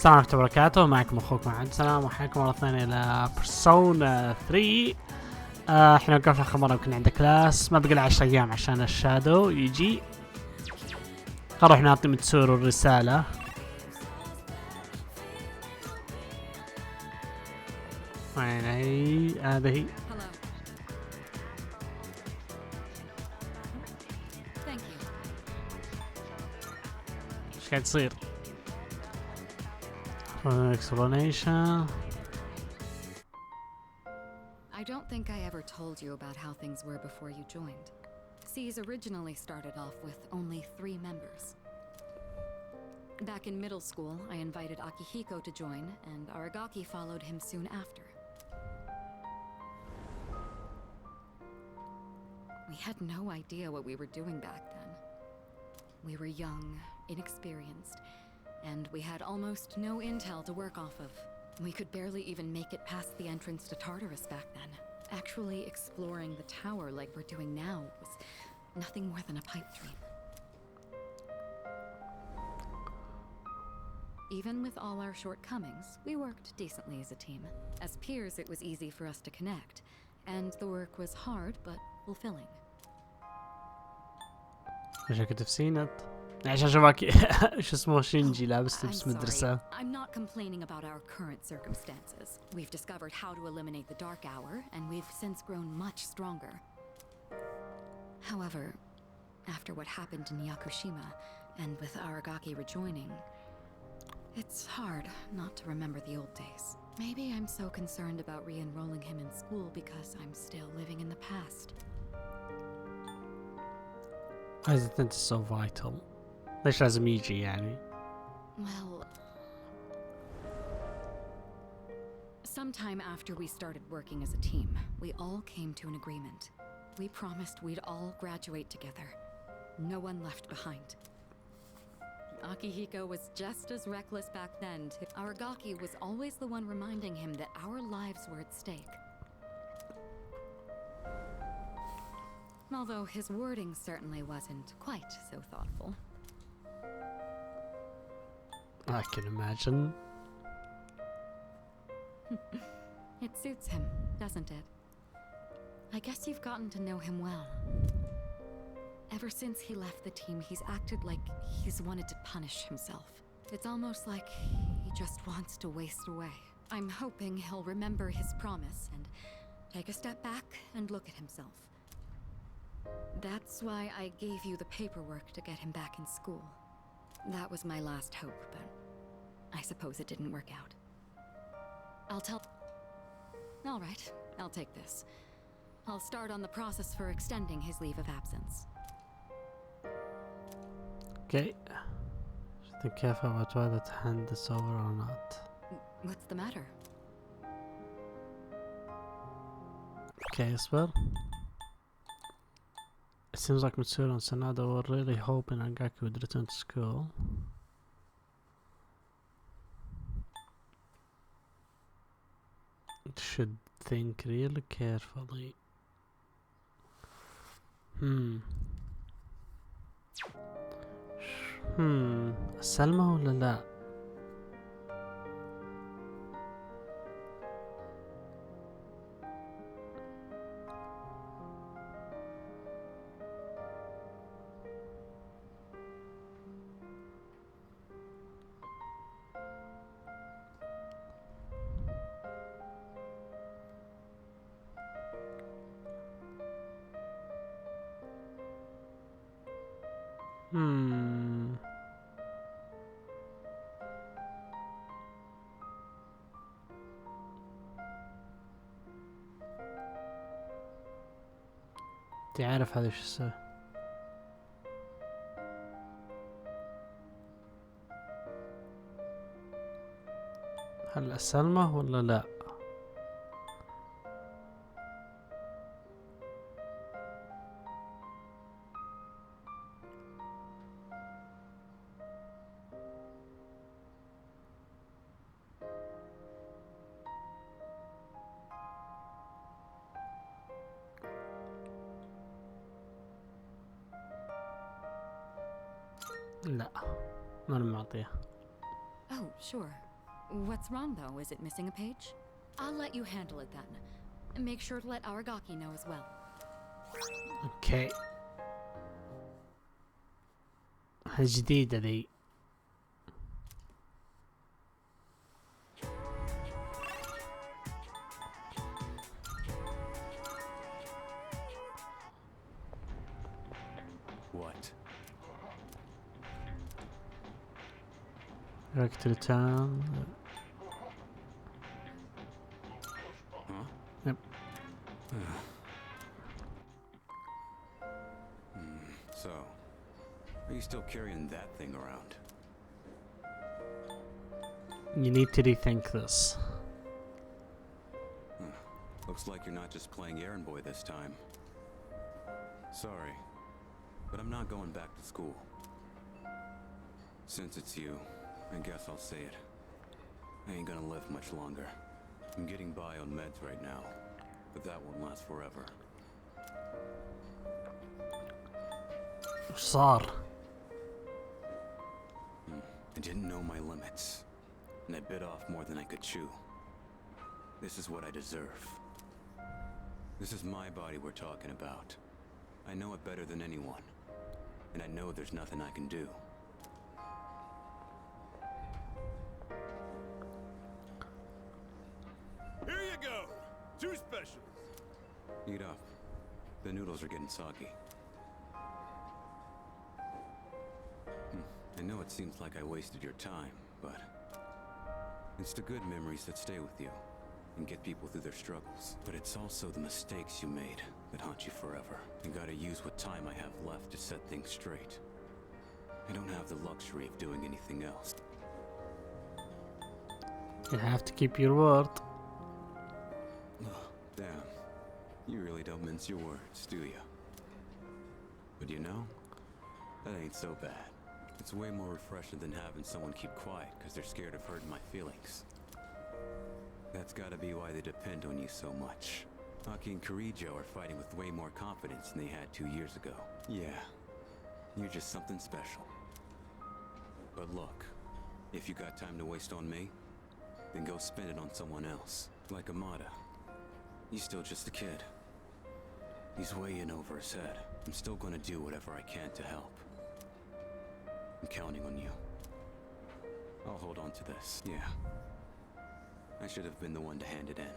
السلام عليكم ورحمة الله وبركاته. معكم اخوكم عبد السلام وحياكم مرة ثانية الى بيرسونا 3. احنا وقفنا اخر مرة يمكن عند كلاس، ما بقى له 10 ايام عشان الشادو يجي. نروح نعطي متسورو الرسالة. وين هي؟ هذه ايش قاعد يصير؟ explanation. I don't think I ever told you about how things were before you joined. C's originally started off with only 3 members. Back in middle school, I invited Akihiko to join, and Aragaki followed him soon after. We had no idea what we were doing back then. We were young, inexperienced, and we had almost no intel to work off of. We could barely even make it past the entrance to Tartarus back then. Actually exploring the tower like we're doing now was nothing more than a pipe dream. Even with all our shortcomings, we worked decently as a team. As peers, it was easy for us to connect, and the work was hard but fulfilling. ايش كنت في سينت؟ عشان شباك ايش اسمه شينجي لابس لبس مدرسة. I'm not complaining about our current circumstances. We've discovered how to eliminate the dark hour, and we've since grown much stronger. However, after what happened in Yakushima, and with Aragaki rejoining, it's hard not to remember the old days. Maybe I'm so concerned about re-enrolling him in school because I'm still living in the past. Why is it so vital? ليش لازم يجي يعني؟ Well, sometime after we started working as a team, we all came to an agreement. We promised we'd all graduate together. No one left behind. Akihiko was just as reckless back then. Aragaki was always the one reminding him that our lives were at stake. Although his wording certainly wasn't quite so thoughtful. I can imagine. It suits him, doesn't it? I guess you've gotten to know him well. Ever since he left the team, he's acted like he's wanted to punish himself. It's almost like he just wants to waste away. I'm hoping he'll remember his promise and take a step back and look at himself. That's why I gave you the paperwork to get him back in school. That was my last hope, but I suppose it didn't work out. I'll tell... All right, I'll take this. I'll start on the process for extending his leave of absence. Okay. Think careful about whether to hand this over or not. What's the matter? Okay, as well. It seems like Mitsuru and Sanada were really hoping Aragaki would return to school. Should think really carefully. سلمى ولا لا؟ تعرف هذا شو يسوي؟ هل سلمى ولا لا؟ لا ما انا معطيه. Oh, sure. What's wrong, though? Is it missing a page? I'll let you handle it then. And make sure to let Aragaki know as well. اوكي. الجديدة ذي. What? Back to the town. Huh? Yep. So, are you still carrying that thing around? You need to rethink this. Looks like you're not just playing errand boy this time. Sorry, but I'm not going back to school. Since it's you, I guess I'll say it. I ain't gonna live much longer. I'm getting by on meds right now, but that won't last forever. وش صار؟ I didn't know my limits, and I bit off more than I could chew. This is what I deserve. This is my body we're talking about. I know it better than anyone, and I know there's nothing I can do. Here you go! 2 specials! Eat up. The noodles are getting soggy. I know it seems like I wasted your time, but it's the good memories that stay with you and get people through their struggles. But it's also the mistakes you made that haunt you forever. You gotta use what time I have left to set things straight. I don't have the luxury of doing anything else. You have to keep your word. Damn. You really don't mince your words, do you? But you know, that ain't so bad. It's way more refreshing than having someone keep quiet because they're scared of hurting my feelings. That's gotta be why they depend on you so much. Aki and Kirijo are fighting with way more confidence than they had 2 years ago. Yeah, you're just something special. But look, if you got time to waste on me, then go spend it on someone else. Like Amada. He's still just a kid. He's way in over his head. I'm still gonna do whatever I can to help. I'm counting on you. I'll hold on to this. Yeah. I should have been the one to hand it in.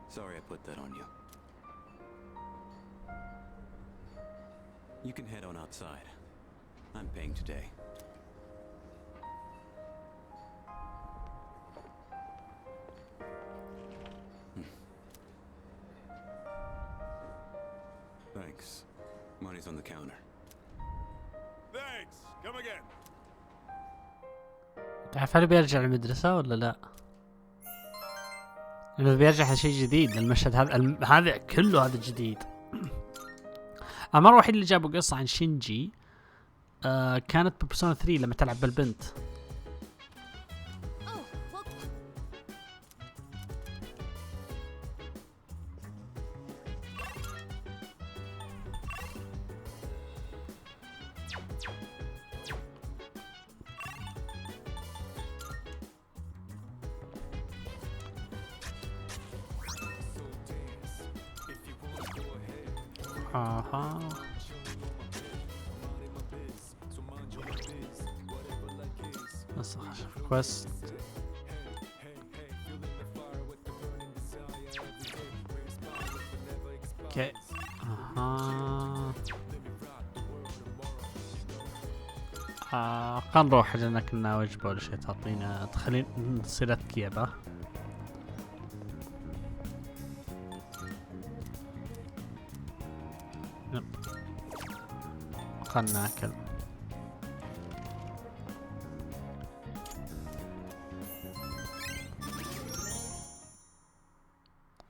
Sorry I put that on you. You can head on outside. I'm paying today. Thanks. Money's on the counter. Thanks! Come again! تعرف هل بيرجع المدرسة ولا لا؟ لأنه بيرجع شيء جديد للمشهد هذا هذا كله هذا جديد. المرة الوحيدة اللي جابوا قصة عن شينجي كانت ببيرسونا 3 لما تلعب بالبنت. اها بس اشوف كويست. اوكي اها خلينا نروح لان كنا وجبه ولا شيء تعطينا تخلين تصير تكيبه. خلنا ناكل.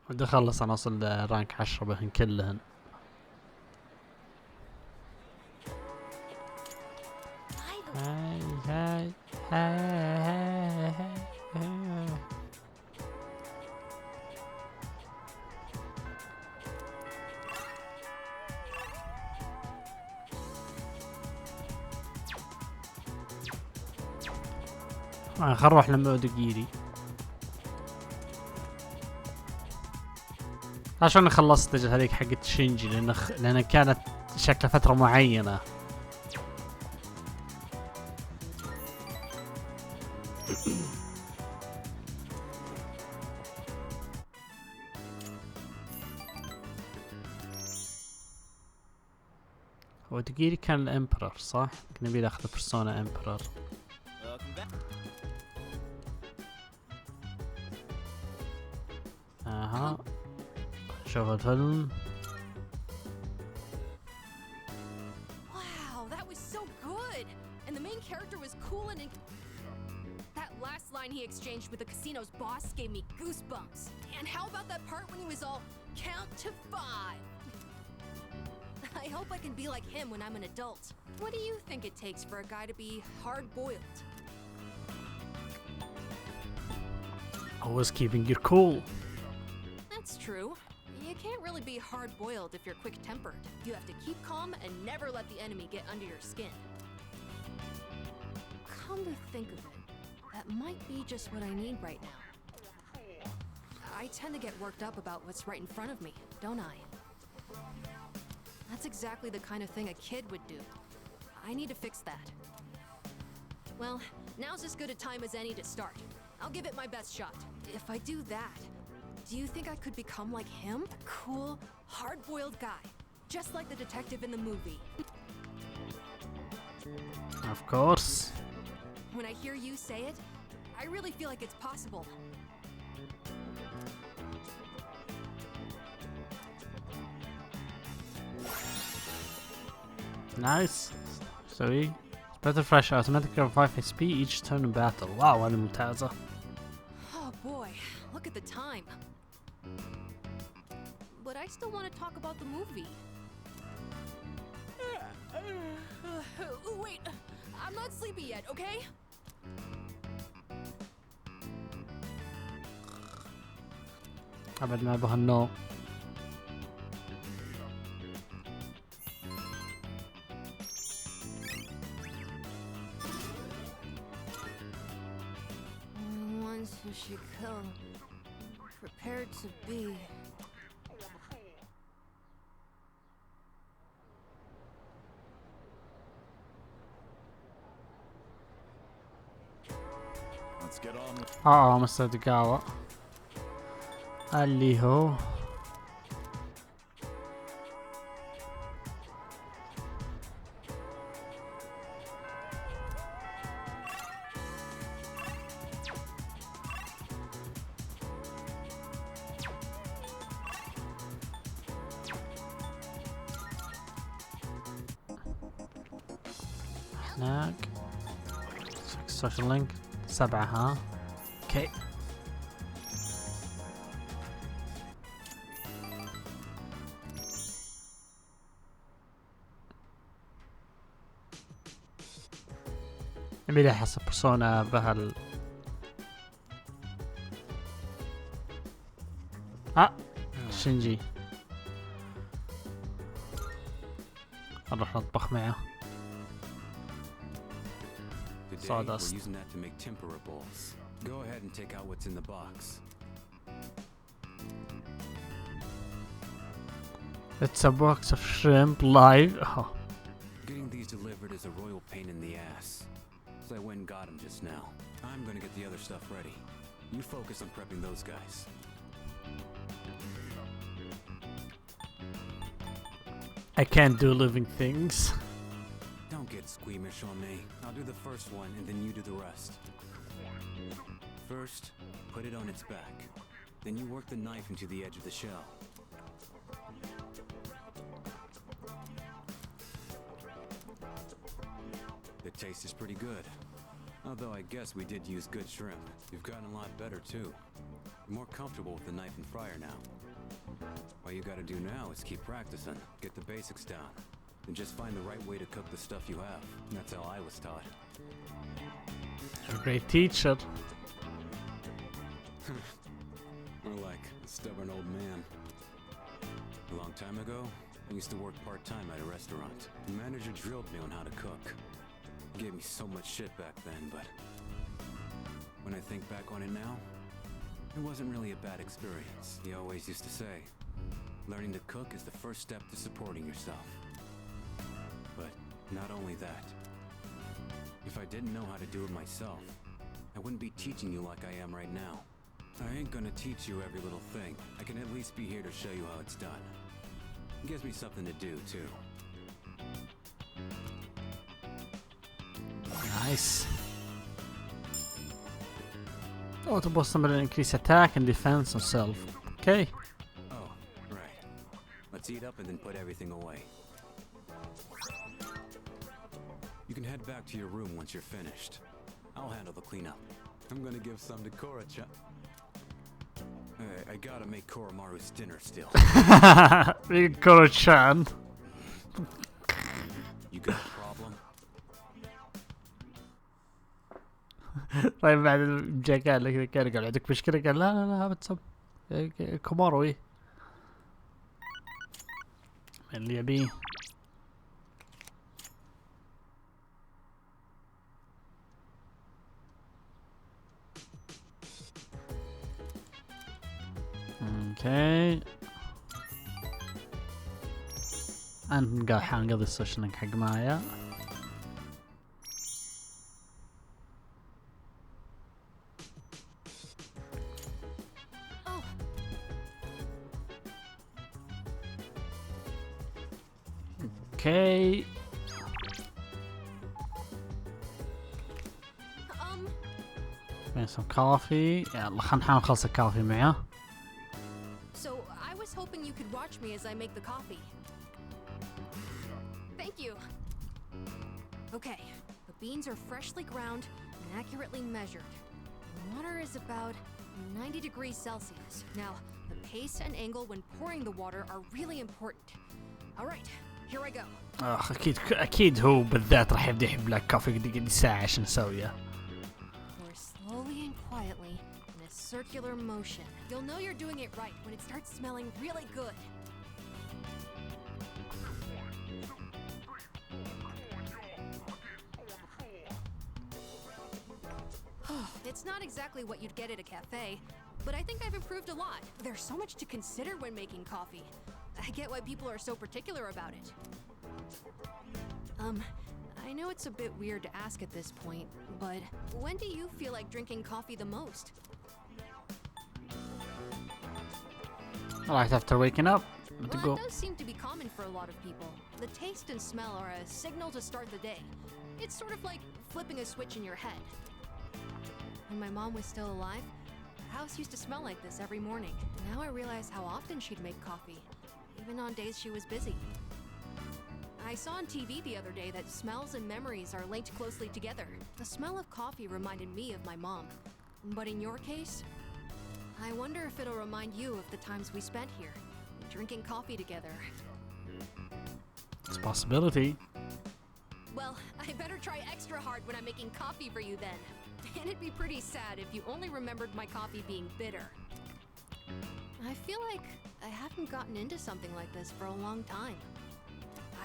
بدي اخلص انا اوصل رانك 10 بهن كلهن. هاي هاي هاي هاي خل نروح لمودوغيري عشان خلصت هذيك حقت شينجي لأن كانت شكل فترة معينة. ودقيري كان الامبرر صح؟ نبي ناخذ بيرسونا امبرر. اها شوف الفيلم. Wow, that was so good. And the main character was cool and that last line he exchanged with the casino's boss gave me goosebumps. And how about that part when he was all count to 5? I hope I can be like him when I'm an adult. What do you think it takes for a guy to be hard-boiled? Always keeping your cool. That's true. You can't really be hard-boiled if you're quick-tempered. You have to keep calm and never let the enemy get under your skin. Come to think of it, that might be just what I need right now. I tend to get worked up about what's right in front of me, don't I? That's exactly the kind of thing a kid would do. I need to fix that. Well, now's as good a time as any to start. I'll give it my best shot. If I do that, do you think I could become like him? A cool, hard-boiled guy. Just like the detective in the movie. Of course. When I hear you say it, I really feel like it's possible. Nice. سوي better fresh automatically revive HP each turn in battle. واو هذه ممتازة. Oh boy, look at the time. But I still want to talk about the movie. Wait, I'm not sleepy yet, okay? أبد ما أبغى النوم. Once who should come, prepared to be. Let's get on. مستر اللي هو هناك سوشيال لينك 7 ها اوكي. نبي لي حسب بيرسونا بهال شينجي نروح نطبخ معه. Today, Sawdust. we're using that to make tempura balls. Go ahead and take out what's in the box. It's a box of shrimp live. Oh. Getting these delivered is a royal pain in the ass. So I went and got them just now. I'm gonna get the other stuff ready. You focus on prepping those guys. I can't do living things. Don't get squeamish on me. I'll do the first one and then you do the rest. First, put it on its back. Then you work the knife into the edge of the shell. The taste is pretty good. Although I guess we did use good shrimp. You've gotten a lot better too. You're more comfortable with the knife and fryer now. All you gotta do now is keep practicing, get the basics down, and just find the right way to cook the stuff you have. That's how I was taught. You're a great teacher. More like a stubborn old man. A long time ago, I used to work part-time at a restaurant. The manager drilled me on how to cook. He gave me so much shit back then, but When I think back on it now, it wasn't really a bad experience. He always used to say, learning to cook is the first step to supporting yourself. But not only that. If I didn't know how to do it myself, I wouldn't be teaching you like I am right now. I ain't gonna teach you every little thing. I can at least be here to show you how it's done. It gives me something to do, too. Nice. Auto boss number increase attack and defense and self. Okay. Oh, right. Let's eat up and then put everything away. You can head back to your room once you're finished. I'll handle the cleanup. I'm gonna give some to Korra-chan. I gotta make Koromaru's dinner still. Korra-chan. You got a problem? طيب بعد جاء قال لك كان قال عندك مشكلة قال لا لا لا بتسب كومارو ايه اللي يبيه. اوكي انا حنقضي السيشن حق مايا. اوكي make some coffee. يلا خلينا نحاول نخلص الكافي معاه. So, I was hoping you could watch me as I make the coffee. Thank you. Okay, the beans are freshly ground and accurately measured. The water is about 90 degrees Celsius. Now, the pace and angle when pouring the water are really important. All right, here I go. اكيد هو بالذات راح يبدا يحب لك كافي قد ساعة عشان نسويه. Pour slowly and quietly in a circular motion. You'll know you're doing it right when it starts smelling really good. It's not exactly what you'd get at a cafe, but I think I've improved a lot. There's so much to consider when making coffee. I get why people are so particular about it. I know it's a bit weird to ask at this point, but when do you feel like drinking coffee the most? Right after waking up. Well, that does seem to be common for a lot of people. The taste and smell are a signal to start the day. It's sort of like flipping a switch in your head. When my mom was still alive, the house used to smell like this every morning. Now I realize how often she'd make coffee, even on days she was busy. I saw on TV the other day that smells and memories are linked closely together. The smell of coffee reminded me of my mom. But in your case, I wonder if it'll remind you of the times we spent here, drinking coffee together. It's a possibility. Well, I better try extra hard when I'm making coffee for you then. And it'd be pretty sad if you only remembered my coffee being bitter. I feel like I haven't gotten into something like this for a long time.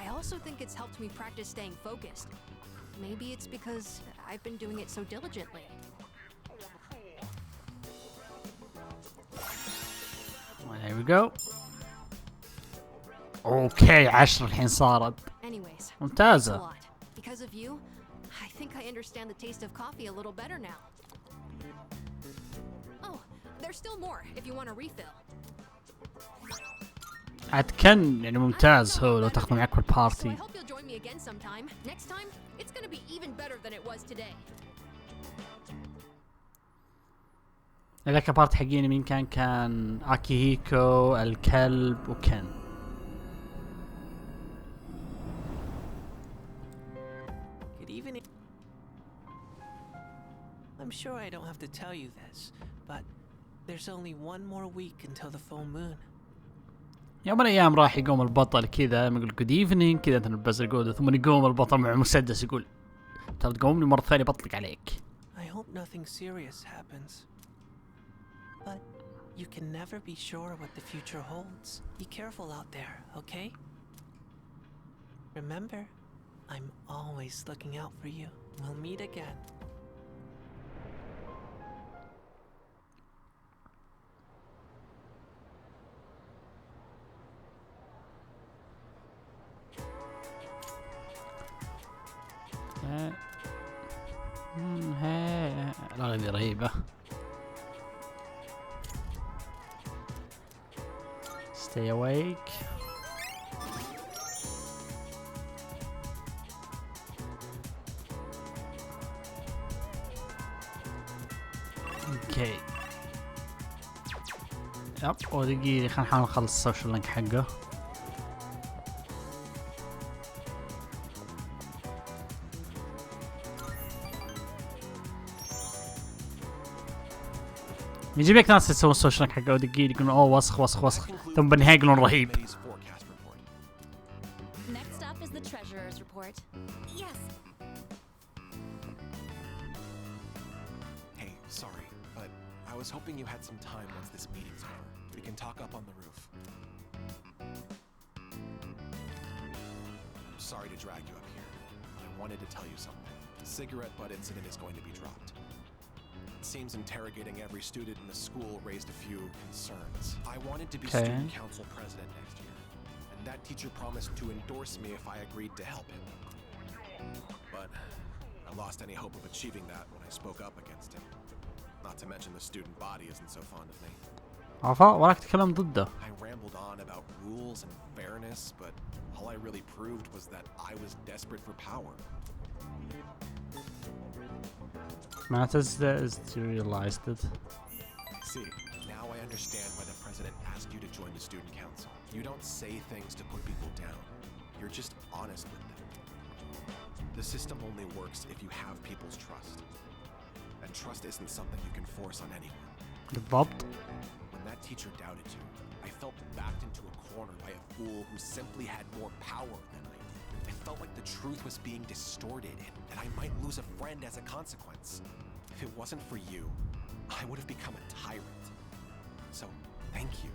I also think it's helped me practice staying focused. Maybe it's because I've been doing it so diligently. There we go. اوكي 10 الحين صارت. Anyways, ممتازة. thanks a lot. Because of you, I think I understand the taste of coffee a little better now. Oh, there's still more if you want a refill. عاد كان يعني ممتاز هو لو تاخذه معك في So I البارتي. hope you'll join me again sometime. Next time, it's gonna be even better than it was today. ذاك البارت حقيني مين كان اكيهيكو الكلب وكن. Good evening. I'm sure I don't have to tell you this, but there's only one more week until the full moon. يوم من الايام راح يقوم البطل كذا يقول جود ايفنينج كذا تنبز الجود ثم يقوم البطل مع مسدس يقول ترى تقومني مرة ثانية بطلق عليك. I hope nothing serious happens. But you can never be sure what the future holds. Be careful out there, okay? Remember, I'm always looking out for you. We'll meet again. الأغنية رهيبة. Stay awake. اوكي. يب ودقيقة خلينا نحاول نخلص السوشيال لينك حقه. يجيب لك ناس يسوون السوشيال لينك حقه ودقيقة يقولون اوه وسخ وسخ وسخ، ثم بالنهاية يقولون رهيب. Next up is the treasurer's report. Yes. Hey, sorry, but I was hoping you had some time once this meeting's over. We can talk up on the roof. I'm sorry to drag you up here, but I wanted to tell you something. The cigarette butt incident is going to be dropped. It seems interrogating every student in the school raised a few concerns. I wanted to be student council president next year, and that teacher promised to endorse me if I agreed to help him. But I lost any hope of achieving that when I spoke up against him. Not to mention the student body isn't so fond of me. عفا وراك تكلم ضده. I rambled on about rules and fairness, but all I really proved was that I was desperate for power. Matters that is to realize it. See, now I understand why the president asked you to join the student council. You don't say things to put people down. You're just honest with them. The system only works if you have people's trust. And trust isn't something you can force on anyone. بالضبط. When that teacher doubted you, I felt backed into a corner by a fool who simply had more power than I did. I felt like the truth was being distorted and that I might lose a friend as a consequence. If it wasn't for you, I would have become a tyrant. So, thank you.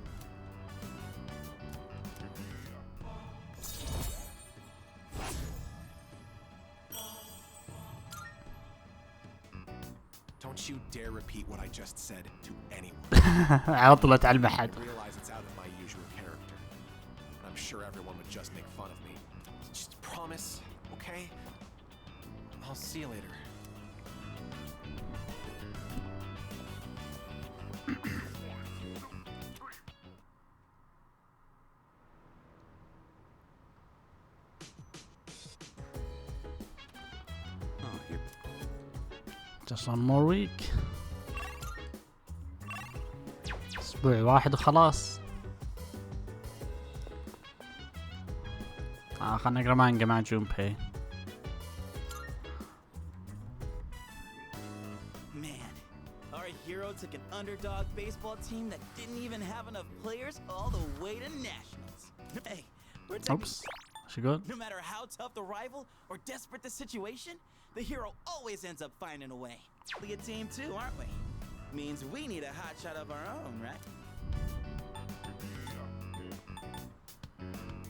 Don't you dare repeat what I just said to anyone. عطلت على المحد. I realize it's out of my usual character. I'm sure everyone would just make fun of me. Just promise, okay? I'll see you later. Oh, here. Just one more week. اسبوع واحد وخلاص. خلنا نقرا مانجا مع جونبي. Man, our hero took an underdog baseball team that didn't even have enough players all the way to nationals. Hey, we're taking... Oops. She good? No matter how tough the rival or desperate the situation, the hero always ends up finding a way. We a team too, aren't we? Means we need a hot shot of our own, right?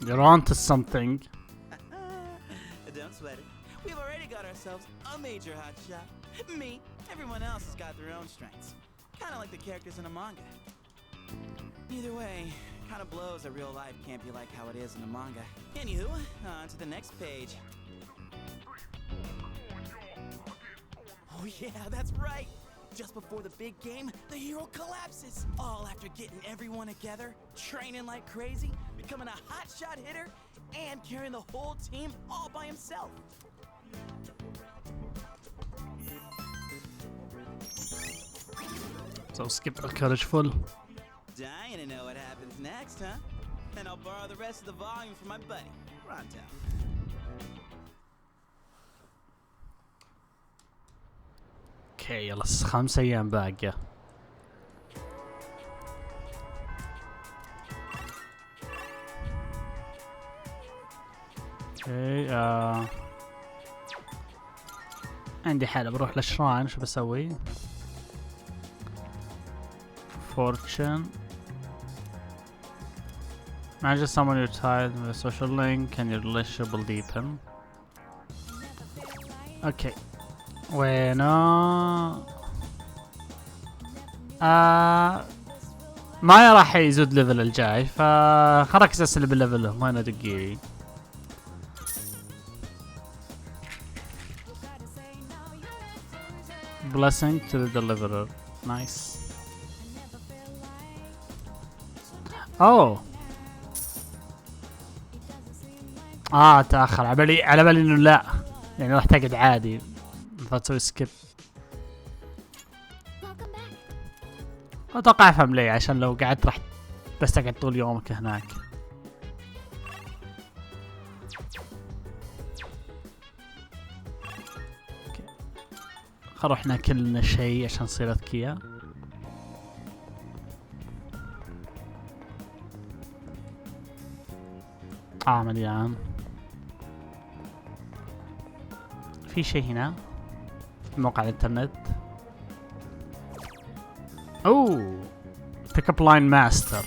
You're on to something. Don't sweat it. We've already got ourselves a major hot shot. Me. Everyone else has got their own strengths. Kind of like the characters in a manga. Either way, kind of blows that real life can't be like how it is in a manga. Anywho, on to the next page. Oh yeah, that's right. Just before the big game, the hero collapses. All after getting everyone together, training like crazy, becoming a hotshot hitter, and carrying the whole team all by himself. So skip the courage full. Dying to know what happens next, huh? Then I'll borrow the rest of the volume from my buddy, Ronto. اوكي يلا 5 ايام باقية. اوكي عندي حالة بروح للشراين. شو بسوي؟ Fortune. Manage someone you're tired with a social link and your relationship will deepen. اوكي وينه؟ ما راح يزود ليفل الجاي فخركز اسئلة بالليفل. وين دقيقي؟ blessing to the deliverer. Nice. اوه تأخر على بالي انه لا، يعني راح تقعد عادي فتسوي سكيب. اتوقع افهم ليه، عشان لو قعدت راح بس تقعد طول يومك هناك. خل نروح ناكل لنا شيء عشان نصير اذكياء. مليان. في شيء هنا في موقع الانترنت. اوه بيك اب لاين ماستر.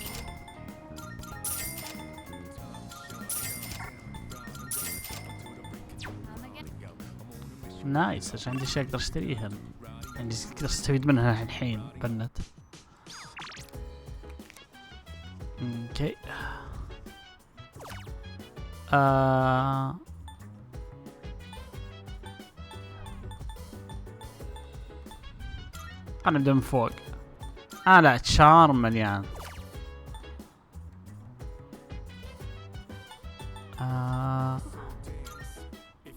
نايس، عشان عندي شيء اقدر اشتريها، عندي اقدر استفيد منها الحين بالنت. اوكي انا نبدأ من فوق. لا تشارم مليان.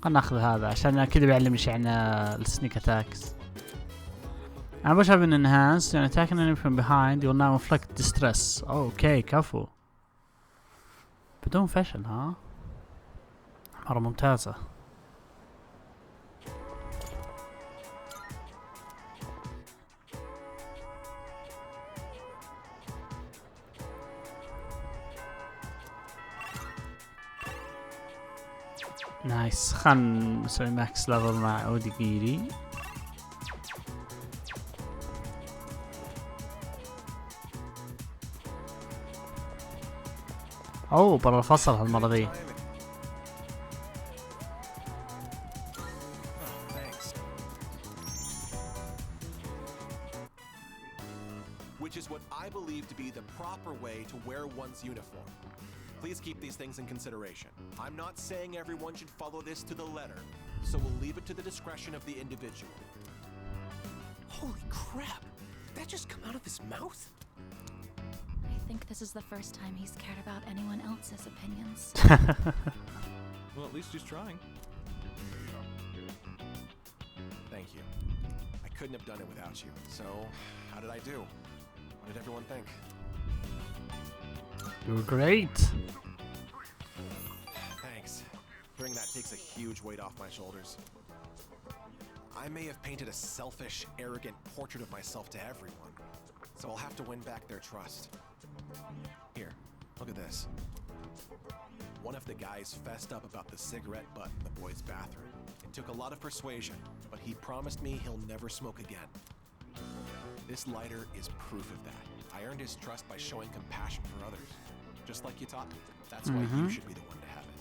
خلنا ناخذ هذا عشان كذا بيعلم ايش يعني السنيك اتاكس. انا بشوف ان انهانس يعني اتاك انمي from behind will now inflict distress. اوكي كفو بدون فشل. مرة ممتازة. نايس. خلنا نسوي ماكس ليفل مع اوديجيري. برا الفصل هالمرة ذي. Which is what I believe to be the proper way to wear one's uniform. Please keep these things in consideration. I'm not saying everyone should follow this to the letter, so we'll leave it to the discretion of the individual. Holy crap! Did that just come out of his mouth? I think this is the first time he's cared about anyone else's opinions. Well, at least he's trying. Thank you. I couldn't have done it without you. So, how did I do? What did everyone think? You were great. Thanks. Hearing that takes a huge weight off my shoulders. I may have painted a selfish, arrogant portrait of myself to everyone, so I'll have to win back their trust. Here, look at this. One of the guys fessed up about the cigarette butt in the boys' bathroom. It took a lot of persuasion, but he promised me he'll never smoke again. This lighter is proof of that. I earned his trust by showing compassion for others. Just like you taught me. That's why you should be the one to have it.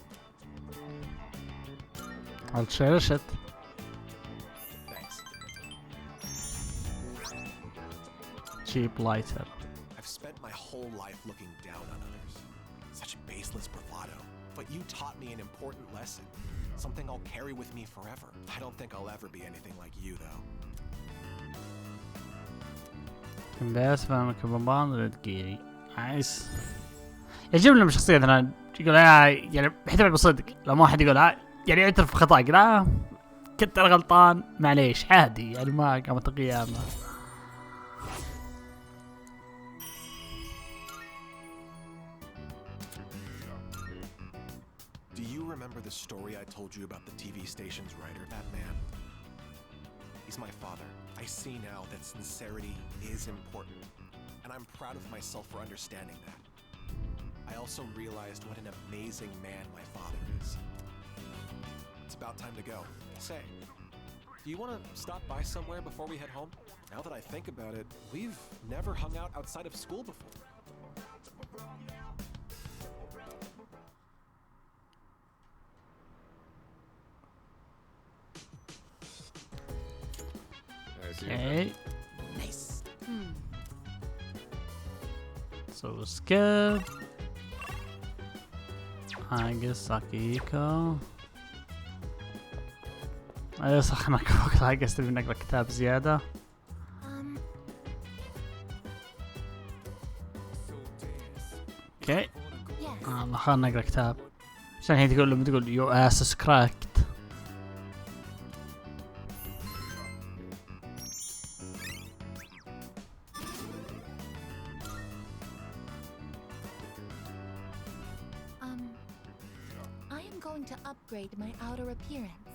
I'll cherish it. Thanks. Cheap lighter. I've spent my whole life looking down on others. Such baseless bravado. But you taught me an important lesson. Something I'll carry with me forever. I don't think I'll ever be anything like you, though. بس فاهمك بمبان ردقيري. عايز يعجبني بالشخصية مثلا يقول يعني بحتمل بصدق لو ما حد يقول يعني يعترف بخطأ يقول كنت انا غلطان معليش عادي يعني ما قامت القيامة. Do you remember the story I told you about the TV station's writer, that man? He's my father. I see now that sincerity is important, and I'm proud of myself for understanding that. I also realized what an amazing man my father is. It's about time to go. Say, do you want to stop by somewhere before we head home? Now that I think about it, we've never hung out outside of school before. Okay. Nice. So skip. I guess Akihiko. صح انا فوق لا قصدي بنقرا كتاب. كتاب زيادة. اوكي خلنا نقرا كتاب عشان هي تقول لما تقول يو اس كراكت. I am going to upgrade my outer appearance.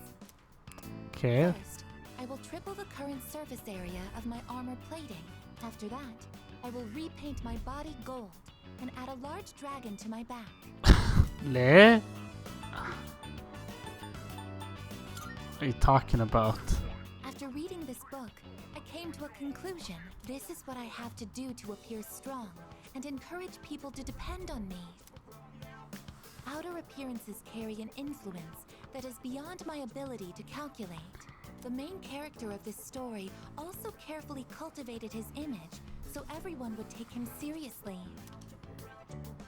Okay. First, I will triple the current surface area of my armor plating. After that, I will repaint my body gold and add a large dragon to my back. ليه؟ What are you talking about? After reading this book, I came to a conclusion. This is what I have to do to appear strong and encourage people to depend on me. Outer appearances carry an influence that is beyond my ability to calculate. The main character of this story also carefully cultivated his image so everyone would take him seriously.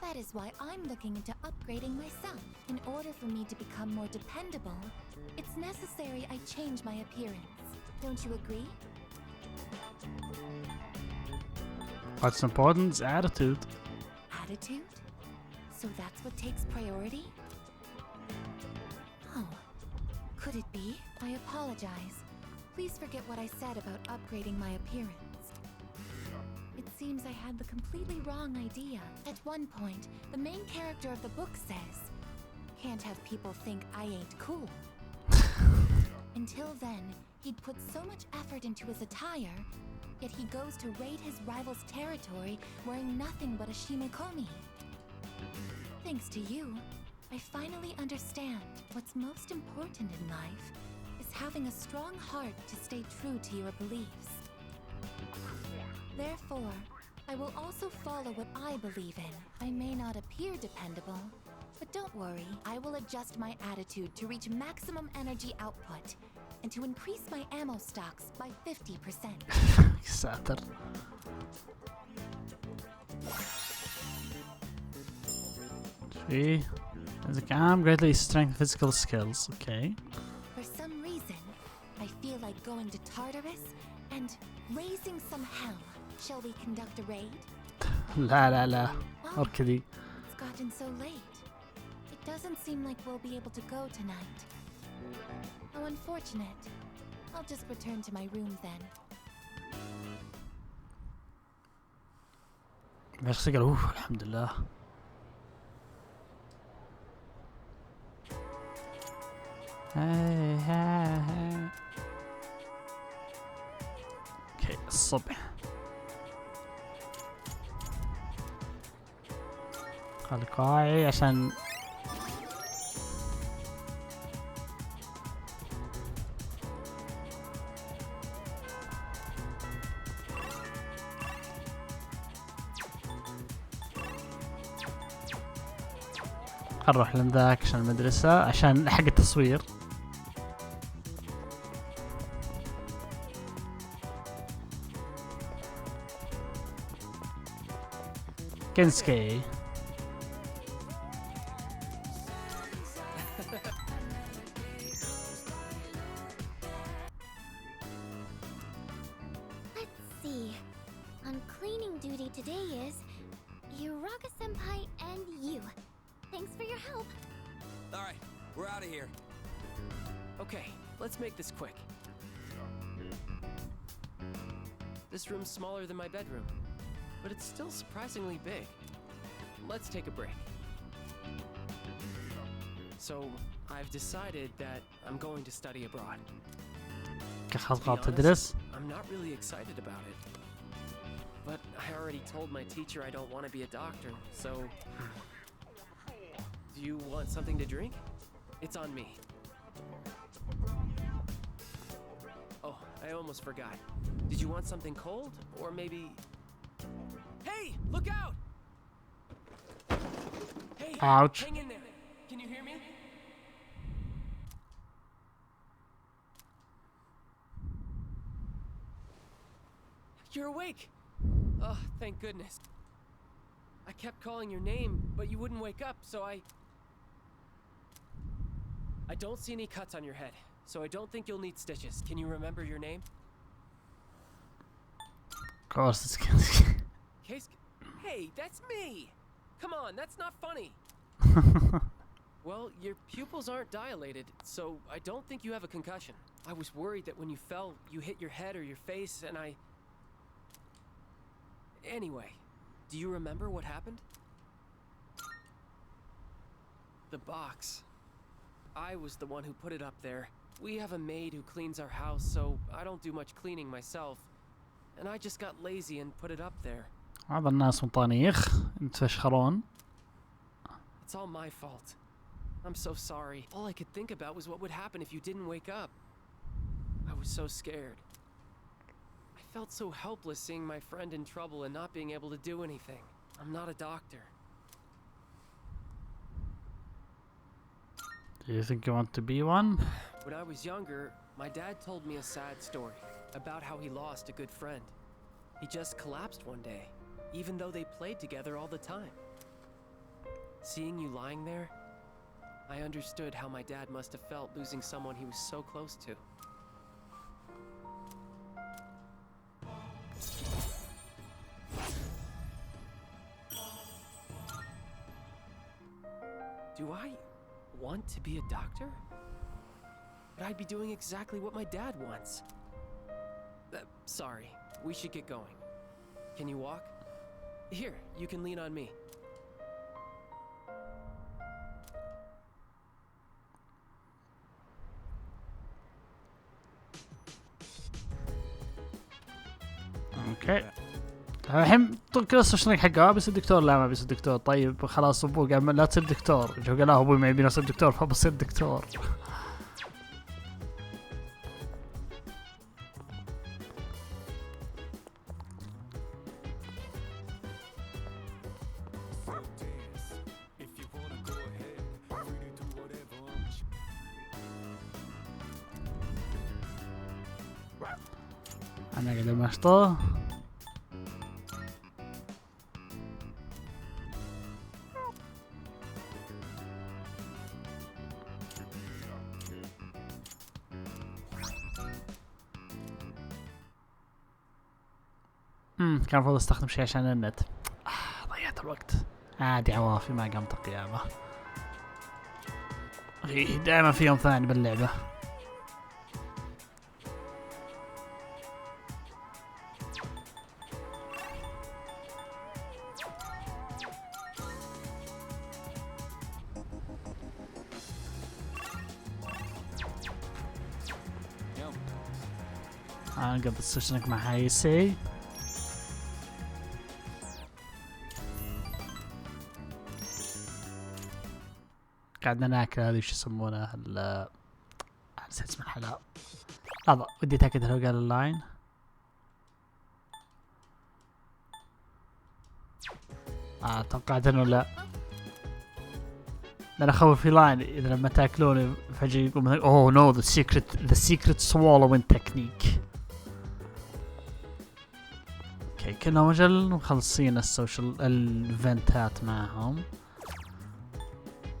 That is why I'm looking into upgrading myself. In order for me to become more dependable, it's necessary I change my appearance. Don't you agree? What's important is attitude. Attitude? So that's what takes priority? Oh, could it be? I apologize. Please forget what I said about upgrading my appearance. It seems I had the completely wrong idea. At one point, the main character of the book says, "Can't have people think I ain't cool." Until then, he'd put so much effort into his attire, yet he goes to raid his rival's territory wearing nothing but a shimekomi. Thanks to you, I finally understand what's most important in life is having a strong heart to stay true to your beliefs. Therefore, I will also follow what I believe in. I may not appear dependable, but don't worry, I will adjust my attitude to reach maximum energy output and to increase my ammo stocks by 50%. ساتر. See, as a calm, greatly strength physical skills. Okay. For some reason, I feel like going to Tartarus and raising some hell. Shall we conduct a raid? لا Oh, أركضي. it's gotten so late. It doesn't seem like we'll be able to go tonight. How unfortunate. I'll just return to my room then. بس قال اوه الحمد لله. اوكي الصبح. خلي قاعي عشان نروح لذاك عشان المدرسة عشان حق التصوير. كنسكي Let's see. On cleaning duty today is Uraga-senpai and you. Thanks for your help. All right, we're out of here. Okay, let's make this quick. This room's smaller than my bedroom, but it's still surprisingly big. Let's take a break. So, I've decided that I'm going to study abroad. To be honest, تدرس. I'm not really excited about it. But I already told my teacher I don't want to be a doctor, so... Do you want something to drink? It's on me. Oh, I almost forgot. Did you want something cold? Or maybe... Hey! Look out! Hey! Ouch. Hang in there! Can you hear me? You're awake! Oh, thank goodness. I kept calling your name, but you wouldn't wake up, so I don't see any cuts on your head, so I don't think you'll need stitches. Can you remember your name? course it's Hey, that's me! Come on, that's not funny. Well, your pupils aren't dilated, so I don't think you have a concussion. I was worried that when you fell, you hit your head or your face, and I... Anyway, do you remember what happened? The box. I was the one who put it up there. We have a maid who cleans our house, so I don't do much cleaning myself. And I just got lazy and put it up there. هذا الناس مطانيخ يتفشخرون. It's all my fault. I'm so sorry. All I could think about was what would happen if you didn't wake up. I was so scared. I felt so helpless seeing my friend in trouble and not being able to do anything. I'm not a doctor. Do you think you want to be one? When I was younger, my dad told me a sad story about how he lost a good friend. He just collapsed one day, even though they played together all the time. Seeing you lying there, I understood how my dad must have felt losing someone he was so close to. Do I want to be a doctor? But I'd be doing exactly what my dad wants. Sorry, we should get going. Can you walk? Here, you can lean on me. اوكي الحين كل السوشيال حقه بيصير دكتور. لا ما بيصير دكتور. طيب خلاص ابوه قال لا تصير دكتور. جو قال ابوي ما يبيني اصير دكتور فبصير دكتور. انا قاعد مشطه. كان المفروض استخدم شيء عشان النت. ضيعت الوقت. عادي عوافي ما قامت القيامة. دائما في يوم ثاني باللعبة. أنا قبل السوشنك مع هايسي. قعدنا ناكل هذه وش يسمونها نسيت اسم الحلاوة. لحظة ودي اتأكد هل هو قال اللاين. توقعت انه لا. انا اخوف في لاين اذا لما تاكلون فجأة يقول مثلا اوه نو ذا سيكريت swallowing technique. اوكي كنا مجل مخلصين السوشيال الفنتات معهم.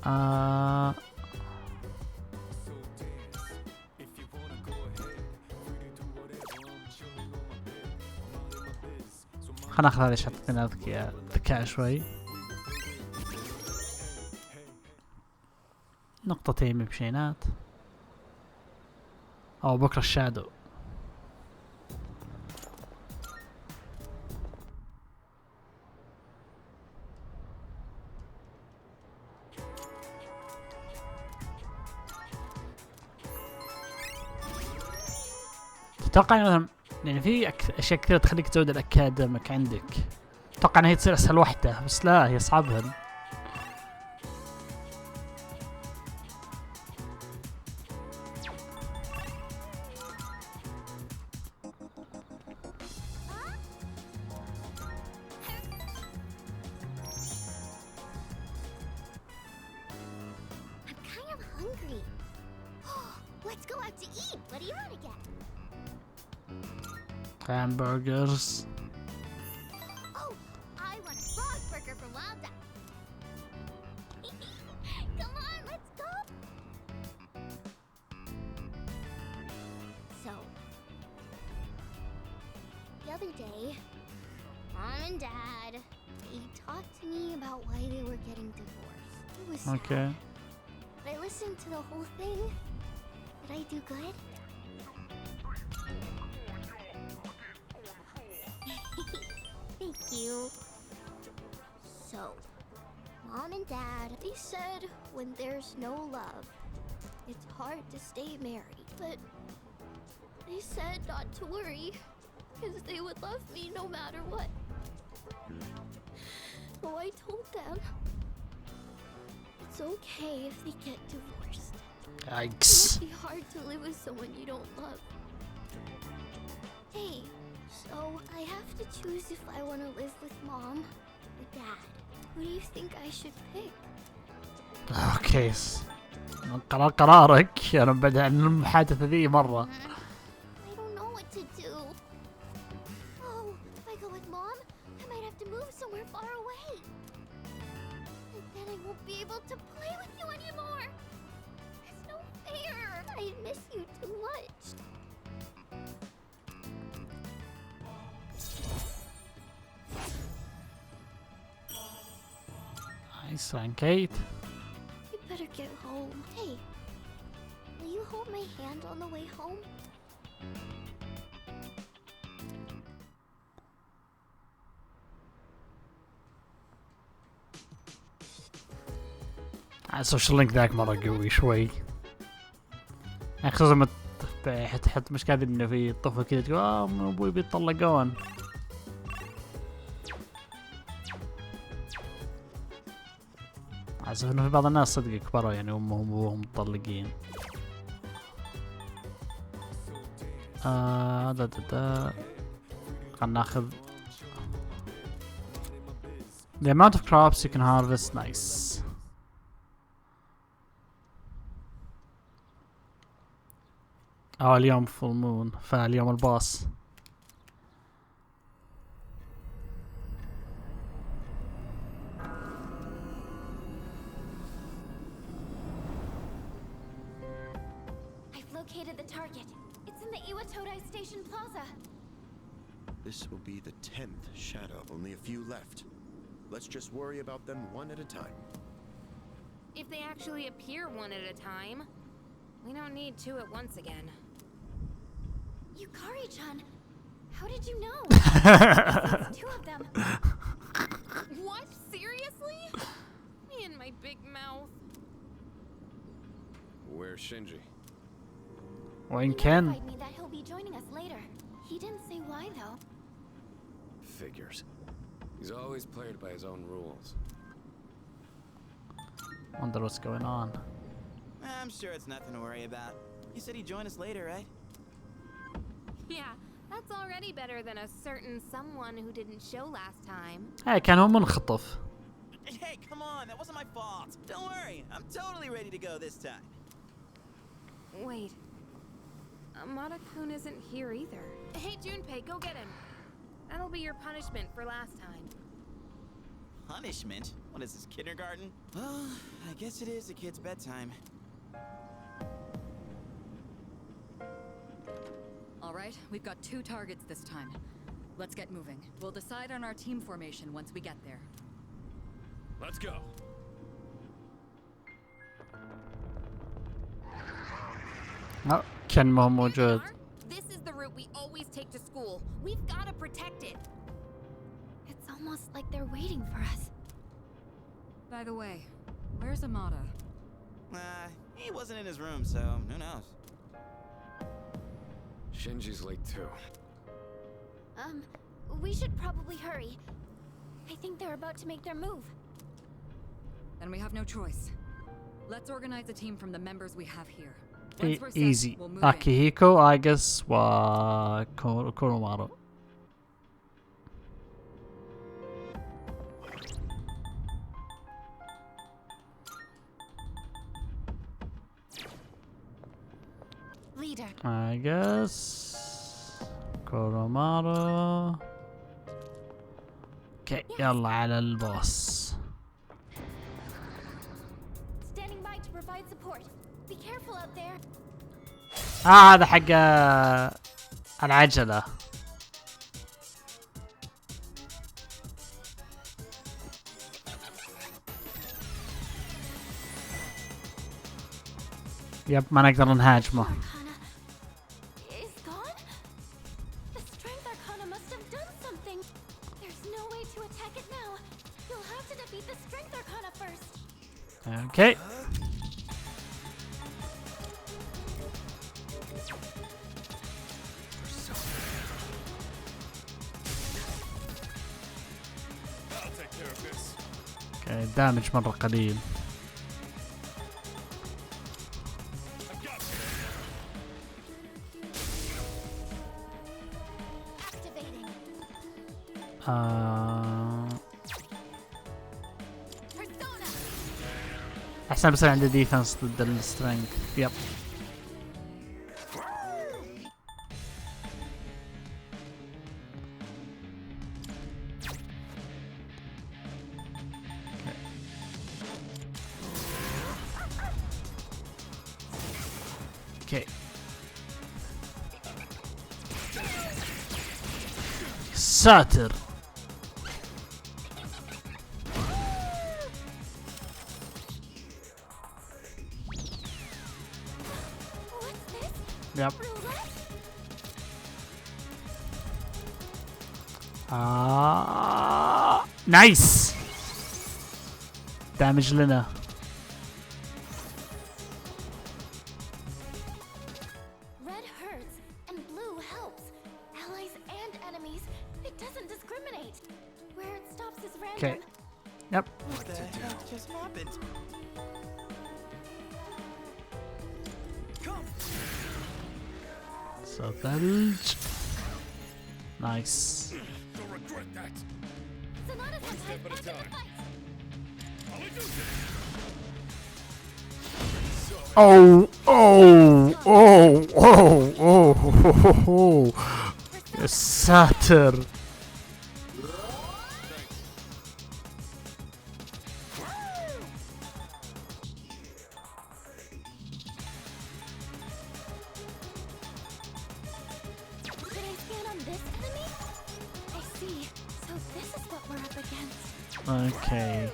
خلنا ناخذ هذا شط من الذكاء شوي. نقطتين بشينات. او بكرة الشادو. اتوقع مثلا يعني في اشياء كثيرة تخليك تزود الاكاديميك عندك. اتوقع انها هي تصير اسهل وحدة بس لا هي اصعبها. Hamburgers. Oh, I want a frog burger from Wild Duck. Come on, let's go. So, you'll other day, Mom and Dad, they talked to me about why they were getting divorced. It was sad. Okay. But I listened to the whole thing. Did I do good? Thank you. So, Mom and Dad, they said when there's no love, it's hard to stay married. But they said not to worry, because they would love me no matter what. So I told them it's okay if they get divorced. Yikes. It would be hard to live with someone you don't love. Hey, so I have to choose if I want to live with Mom or Dad. Who do you think I should pick? اوكي قرارك. انا بعد عن المحادثة ذي مرة. I don't know what to do. Oh, if I go with Mom, I might have to move somewhere far away. And then I won't be able to play with you anymore. It's no fair. I miss you too much. Nice one, Kate. You better get home. Hey, will you hold my hand on the way home? السوشيال لينك ذاك مرة قوي شوي. يعني خصوصا لما تحط مش كذا انه في طفل كذا تقول ابوي بيتطلقون. أعتقد إنه في بعض الناس صدق كبروا يعني أمهم وأبوهم مطلقين. خلنا ناخذ the amount of crops you can harvest. Nice. اليوم full moon فاليوم الباص. Located the target. It's in the Iwatodai Station Plaza. This will be the 10th shadow. Only a few left. Let's just worry about them one at a time. If they actually appear one at a time, we don't need two at once again. Yukari-chan, how did you know? There's two of them. What? Seriously? Me and my big mouth. Where's Shinji? وين He كان؟ notified me that he'll be joining us later. He didn't say why though. Figures. He's always played by his own rules. Wonder what's going on. I'm sure it's nothing to worry about. You said he'd join us later, right? Yeah, that's already better than a certain someone who didn't show last time. هاي كان هو منخطف. Hey, come on, that wasn't my fault. Don't worry, I'm totally ready to go this time. Wait. Amada-kun isn't here either. Hey, Junpei, go get him. That'll be your punishment for last time. Punishment? What is this, kindergarten? Well, I guess it is a kid's bedtime. All right, we've got 2 targets this time. Let's get moving. We'll decide on our team formation once we get there. Let's go. كان ما هو موجود. This is the route we always take to school. We've got to protect it. It's almost like they're waiting for us. By the way, where's Amada? He wasn't in his room, so who knows? Shinji's late too. We should probably hurry. I think they're about to make their move. Then we have no choice. Let's organize a team from the members we have here. easy. Akihiko, Agus, wa Kuromaru. Leader. Agus, Kuromaru. Okay, يلا على البوس. Standing by to provide support. Be careful out there. هذا حق العجلة. يب ما نقدر نهاجمه. Is gone? The strength arcana must have done something. There's no way to attack it now. You'll have to defeat the strength arcana first. Okay. اوكي دامج مرة قليل. احسن بس عنده ديفنس ضد السترينث. يب اوكي ساتر. يب نايس دامج لنا. Red hurts and blue helps. Allies and enemies. It doesn't discriminate. Where it stops is random. Okay. Yep. What the heck just happened? Come. So ثلج. Nice. Don't regret that. Sonata's One step at a time. Oh, oh, oh, oh, oh, oh, يا ساتر. Okay.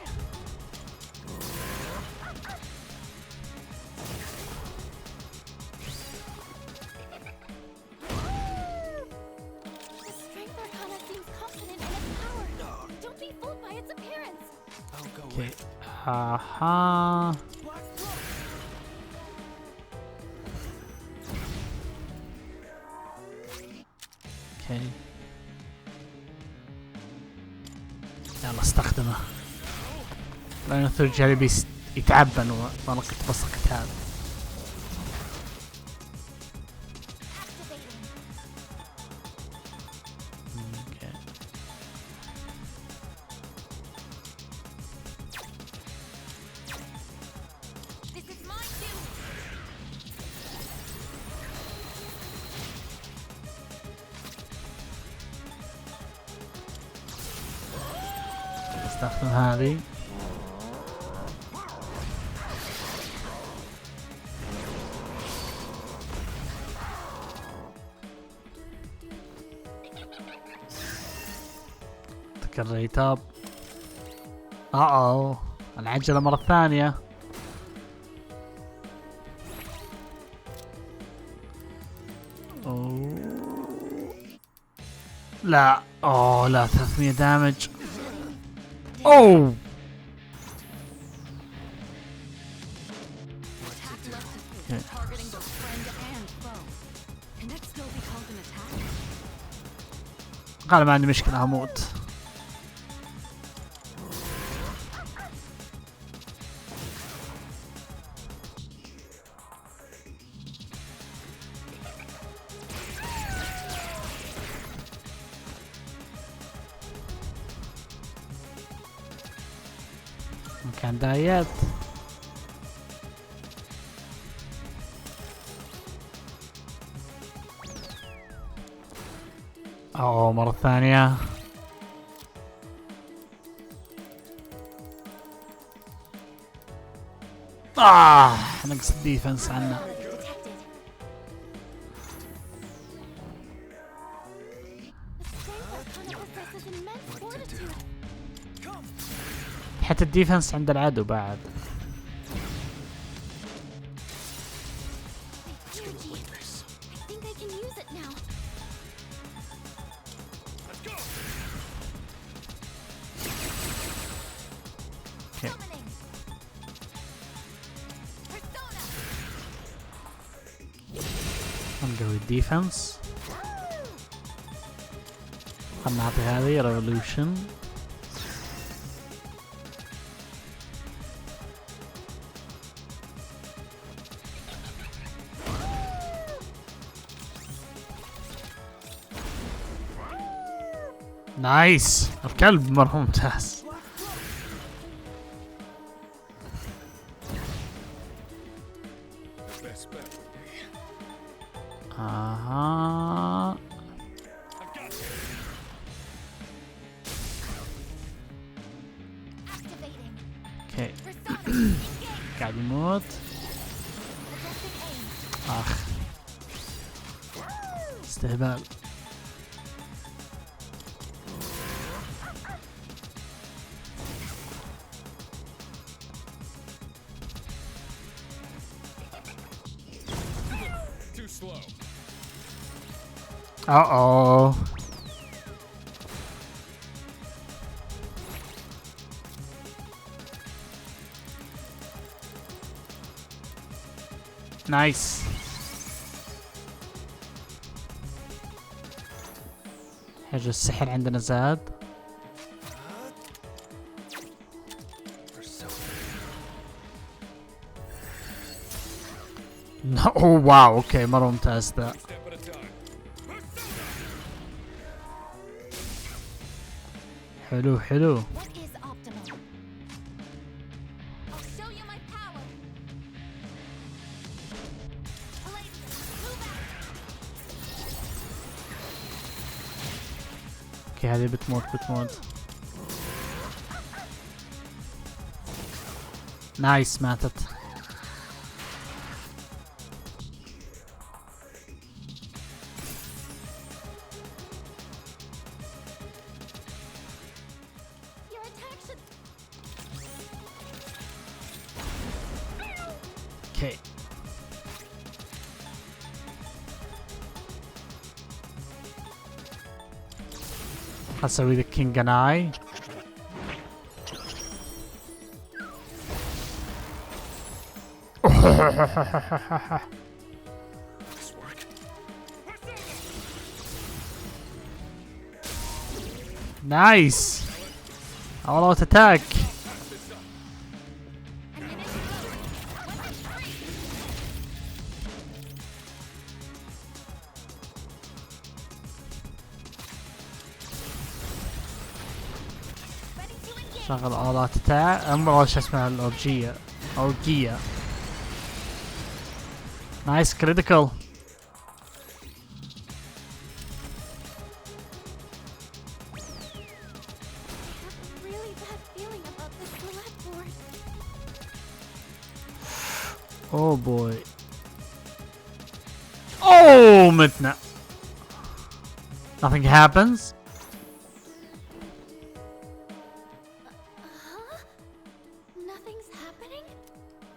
Okay. Haha. Okay. يلا استخدمه. لأن الثلجي يتعبن ونقط بسقط هذا. استخدم هذه. تكريتاب. العجلة مرة ثانية. لا لا 300 دامج. Oh! Targeting both friend and foe. Can that still be called an attack? قال ما عندي مشكلة هموت. مكان دايات. مرة ثانية. نقص الديفنس عنا. حتى الديفنس عند العدو بعد. نقوي الديفنس. خلنا نعطي هذه ريفولوشن. نايس. الكلب مرة ممتاز. اها اوكي. قاعد يموت. اخ استهبال. Uh-oh. Nice. حجر السحر عندنا زاد. اوه واو اوكي مرة ممتاز ذا. حلو حلو. اوكي هذه بتموت. نايس ماتت. اوكي اسوي ذا كينج اناي. نايس. all out attack. شغل آلات تاع امر شو اسمها الأورجية. نايس كريتيكال. اوه بوي. اوه متنا. Nothing happens.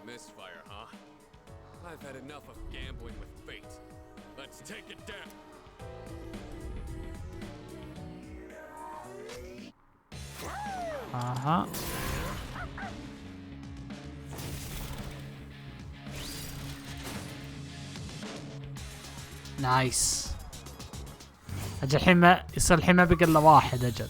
Misfire, huh? I've had enough of gambling with fate. Let's take it down. اها نايس. اجل الحين ما يصير الحين ما بقى الا واحد اجل.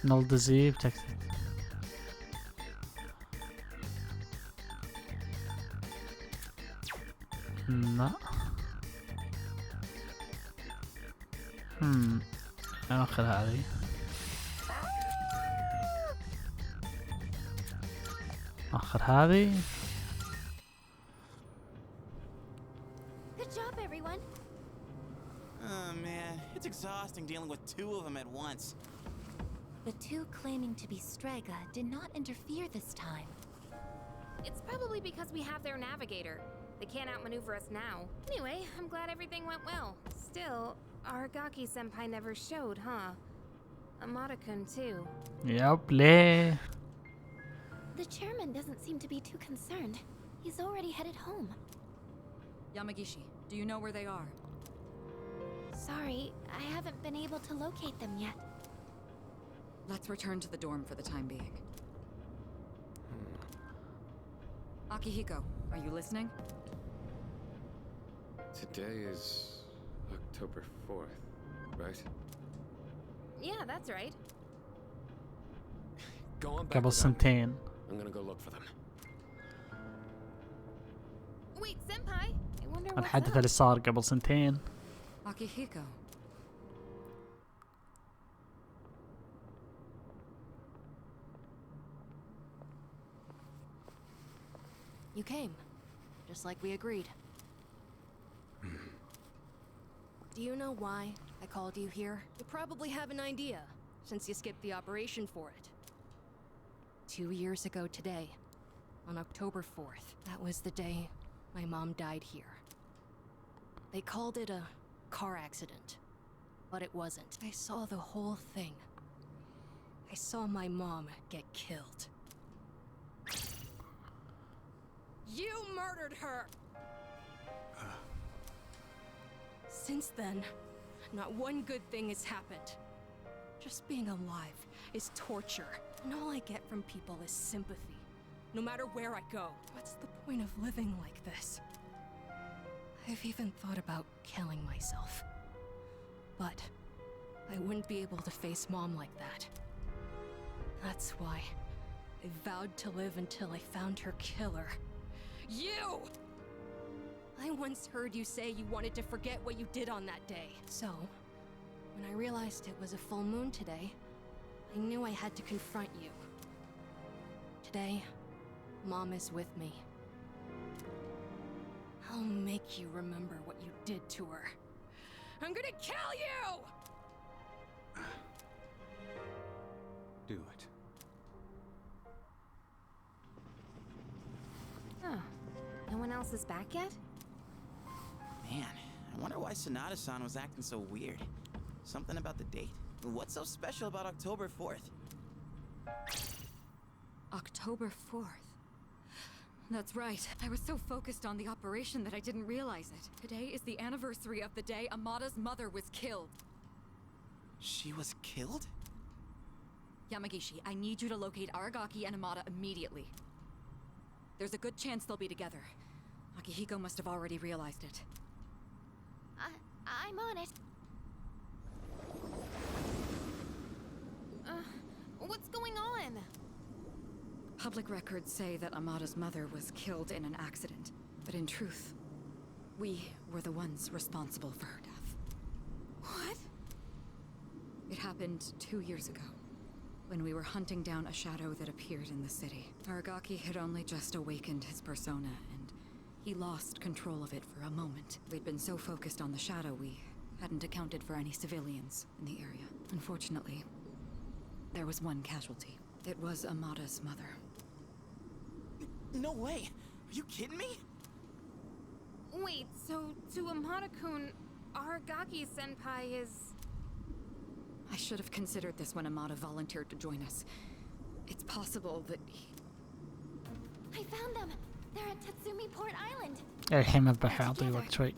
نل ديزيف تكتيك. لا اخر هذه. اخر هذه. Good job, everyone. Oh man, it's exhausting dealing with two of them at once. The two claiming to be Strega did not interfere this time. It's probably because we have their navigator. They can't outmaneuver us now. Anyway, I'm glad everything went well. Still, Aragaki-senpai never showed, huh? Amada-kun too. Yup, leh. The chairman doesn't seem to be too concerned. He's already headed home. Yamagishi, do you know where they are? Sorry, I haven't been able to locate them yet. Let's return to the dorm for the time being. Akihiko, are you listening? Today is October 4th, right? Yeah, that's right. Go on back قبل to that. سنتين. I'm gonna go look for them. Wait, Senpai! I wonder what's الحدث up. اللي صار قبل سنتين. Akihiko. You came, just like we agreed. Do you know why I called you here? You probably have an idea, since you skipped the operation for it. 2 years ago today, on October 4th, that was the day my mom died here. They called it a car accident, but it wasn't. I saw the whole thing. I saw my mom get killed. You murdered her! Since then, not one good thing has happened. Just being alive is torture, and all I get from people is sympathy, no matter where I go. What's the point of living like this? I've even thought about killing myself. But I wouldn't be able to face Mom like that. That's why I vowed to live until I found her killer. You! I once heard you say you wanted to forget what you did on that day. So, when I realized it was a full moon today, I knew I had to confront you. Today, Mom is with me. I'll make you remember what you did to her. I'm gonna kill you! Do it. Oh, no one else is back yet? Man, I wonder why Sonata-san was acting so weird. Something about the date? What's so special about October 4th? October 4th. That's right. I was so focused on the operation that I didn't realize it. Today is the anniversary of the day Amada's mother was killed. She was killed? Yamagishi, I need you to locate Aragaki and Amada immediately. There's a good chance they'll be together. Akihiko must have already realized it. I'm on it. What's going on? Public records say that Amada's mother was killed in an accident, but in truth, we were the ones responsible for her death. What? It happened 2 years ago, when we were hunting down a shadow that appeared in the city. Aragaki had only just awakened his persona, and he lost control of it for a moment. We'd been so focused on the shadow, we hadn't accounted for any civilians in the area. Unfortunately, there was one casualty. It was Amada's mother. No way! Are you kidding me? Wait, so to Amada-kun, Aragaki-senpai is... I should have considered this when Amada volunteered to join us. It's possible that he... I found them. They're at Tatsumi Port Island. الحين أذبح أعطيه وقت شوي.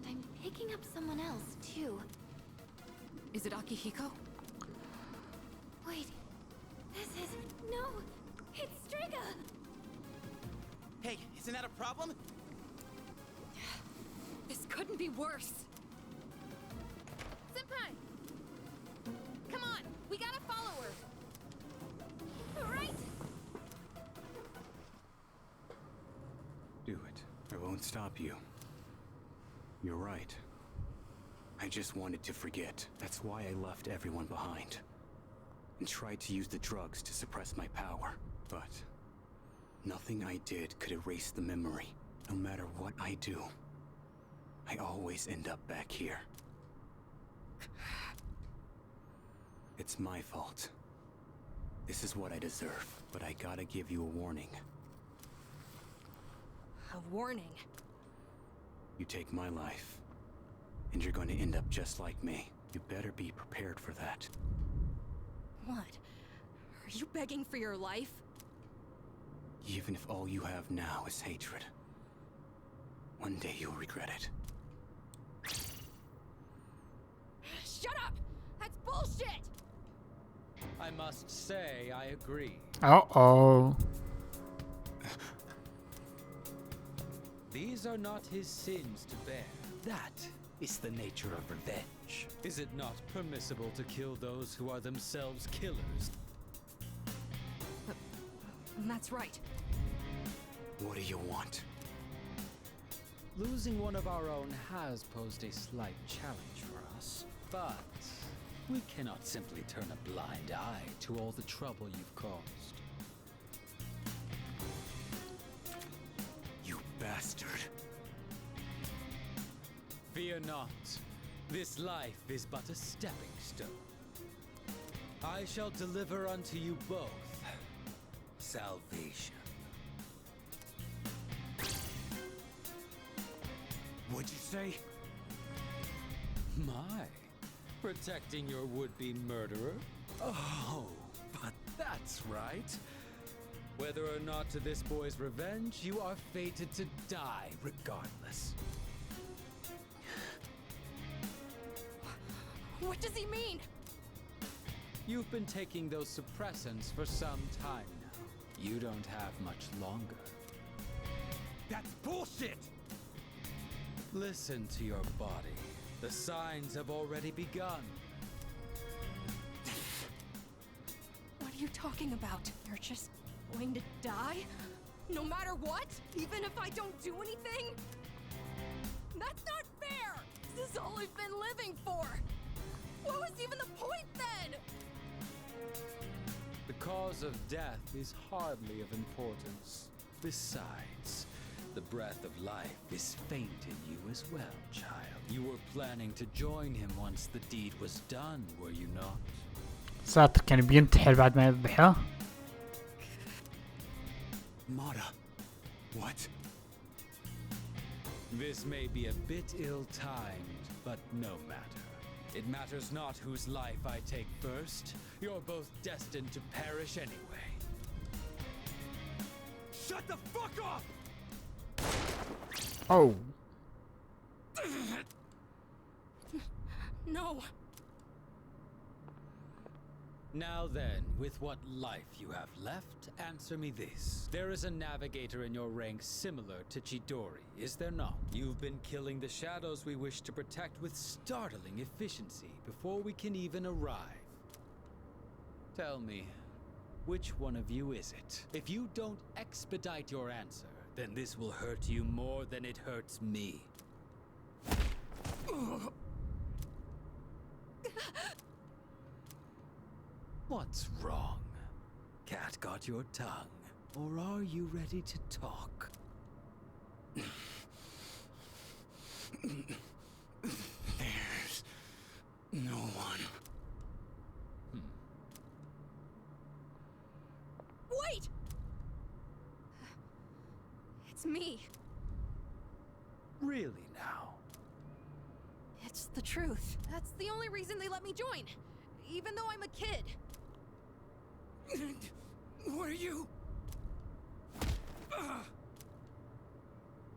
I'm picking up someone else too. Is it Akihiko? Wait, this is no. It's Striga. Hey, isn't that a problem? This couldn't be worse. Senpai! Come on, we gotta follow her. Right? Do it. I won't stop you. You're right. I just wanted to forget. That's why I left everyone behind. And tried to use the drugs to suppress my power. But nothing I did could erase the memory. No matter what I do, I always end up back here. It's my fault. This is what I deserve, but I gotta give you a warning. A warning? You take my life, and you're going to end up just like me. You better be prepared for that. What? Are you begging for your life? Even if all you have now is hatred, one day you'll regret it. Shut up! That's bullshit! I must say, I agree. Uh-oh. These are not his sins to bear. That is the nature of revenge. Is it not permissible to kill those who are themselves killers? That's right. What do you want? Losing one of our own has posed a slight challenge for us, but we cannot simply turn a blind eye to all the trouble you've caused. You bastard. Fear not. This life is but a stepping stone. I shall deliver unto you both salvation. What'd you say? My, protecting your would-be murderer? Oh, but that's right. Whether or not to this boy's revenge, you are fated to die regardless. What does he mean? You've been taking those suppressants for some time now. You don't have much longer. That's bullshit! Listen to your body. The signs have already begun. What are you talking about? You're just going to die? No matter what? Even if I don't do anything? That's not fair! This is all I've been living for! What was even the point then? The cause of death is hardly of importance. Besides, the breath of life is faint in you as well, child. You were planning to join him once the deed was done, were you not? ساتر كان بينتحر بعد ما يذبحه. Mata. What? This may be a bit ill-timed, but no matter. It matters not whose life I take first. You're both destined to perish anyway. Shut the fuck up! Oh. No. Now then, with what life you have left, answer me this. There is a navigator in your ranks similar to Chidori, is there not? You've been killing the shadows we wish to protect with startling efficiency before we can even arrive. Tell me, which one of you is it? If you don't expedite your answer, then this will hurt you more than it hurts me. What's wrong? Cat got your tongue? Or are you ready to talk? There's no one. Wait! It's me. Really now? It's the truth. That's the only reason they let me join. Even though I'm a kid. What are you?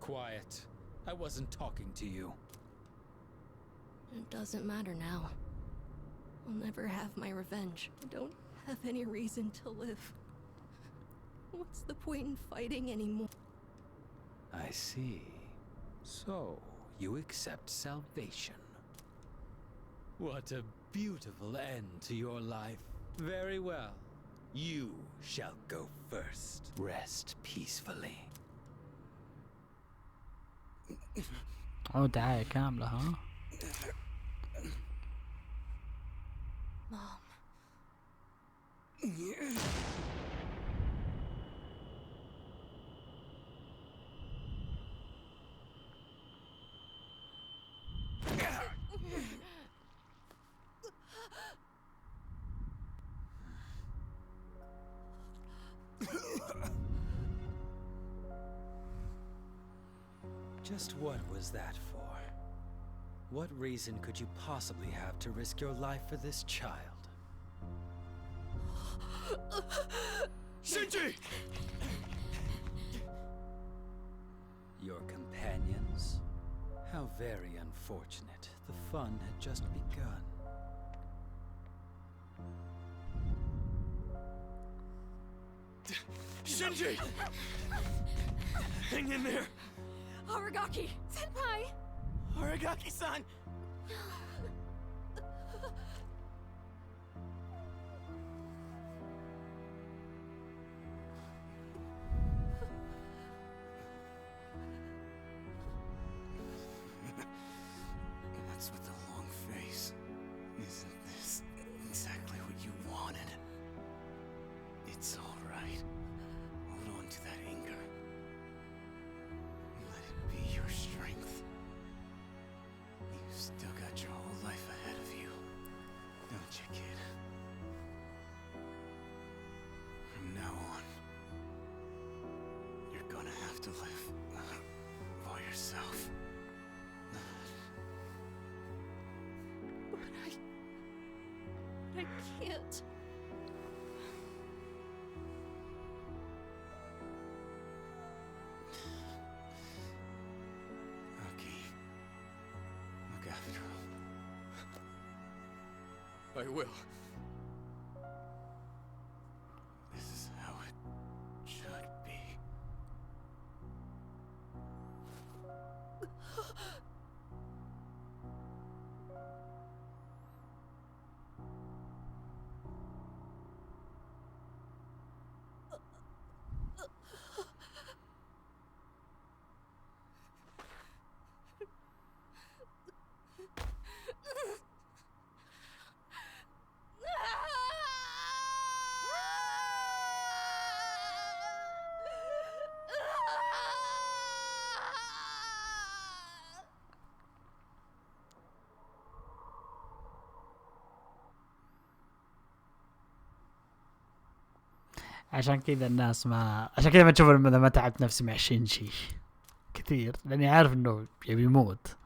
Quiet. I wasn't talking to you. It doesn't matter now. I'll never have my revenge. I don't have any reason to live. What's the point in fighting anymore? I see. So, you accept salvation. What a beautiful end to your life. Very well. You shall go first. Rest peacefully. أو دعاية كاملة ها؟ Mom. Just what was that for? What reason could you possibly have to risk your life for this child? Shinji! Your companions? How very unfortunate. The fun had just begun. Shinji! Hang in there! Aragaki! Senpai! Aragaki-san! What's with the long face? Isn't this exactly what you wanted? It's all right. Hold on to that anger. Let it be your strength. You've still got your whole life ahead of you, don't you, kid? From now on, you're gonna have to live for yourself. I can't. Okay. Look after him. I will. This is how it should be. عشان كذا الناس عشان كذا ما تشوف اذا ما تعبت نفسي مع شينشي كثير، لاني عارف انه يبي يموت.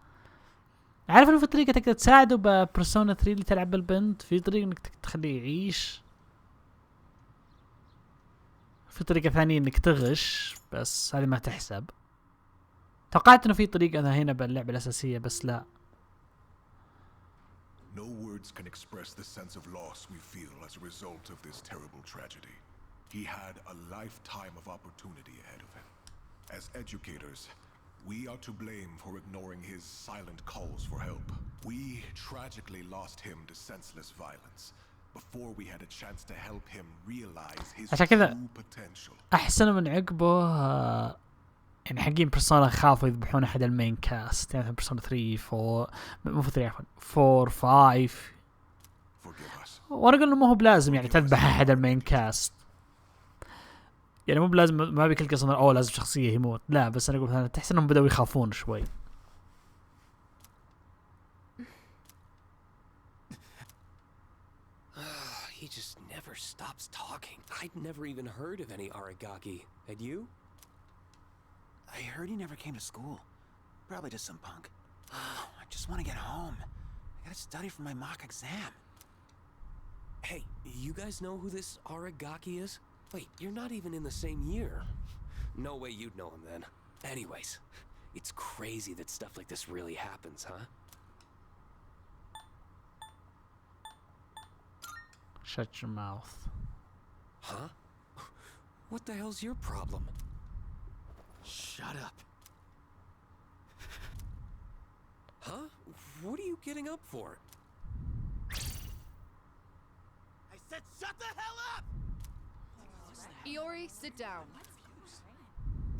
عارف انه في طريقة تقدر تساعده ببرسونا 3 اللي تلعب بالبنت، في طريقة انك تخليه يعيش، في طريقة ثانية انك تغش، بس هذه ما تحسب. توقعت انه في طريقة هنا باللعبة الاساسية بس لا. No words can express the sense of loss we feel as a result of this terrible tragedy. He had a lifetime of opportunity ahead of him. As educators, we are to blame for ignoring his silent calls for help. We tragically lost him to senseless violence before we had a chance to help him realize his true potential. احسن من عقبه يعني حقين بيرسونا خافوا يذبحون احد المين كاست، يعني بيرسونا 3 4 مو 3 عفوا 4 5. وانا اقول انه ما هو بلازم يعني تذبح احد المين كاست، يعني مو بلازم، ما بكل قصة اوه لازم شخصية يموت، لا بس انا اقول انا تحس انهم بدأوا يخافون شوي. He just never stops talking. I'd never even heard of any Aragaki. Had you? I heard he never came to school. Probably just some punk. I just want to get home. I gotta study for my mock exam. Hey, you guys know who this Aragaki is? Wait, you're not even in the same year. No way you'd know him then. Anyways, it's crazy that stuff like this really happens, huh? Shut your mouth. Huh? What the hell's your problem? Shut up. Huh? What are you getting up for? I said shut the hell up! Iori, sit down.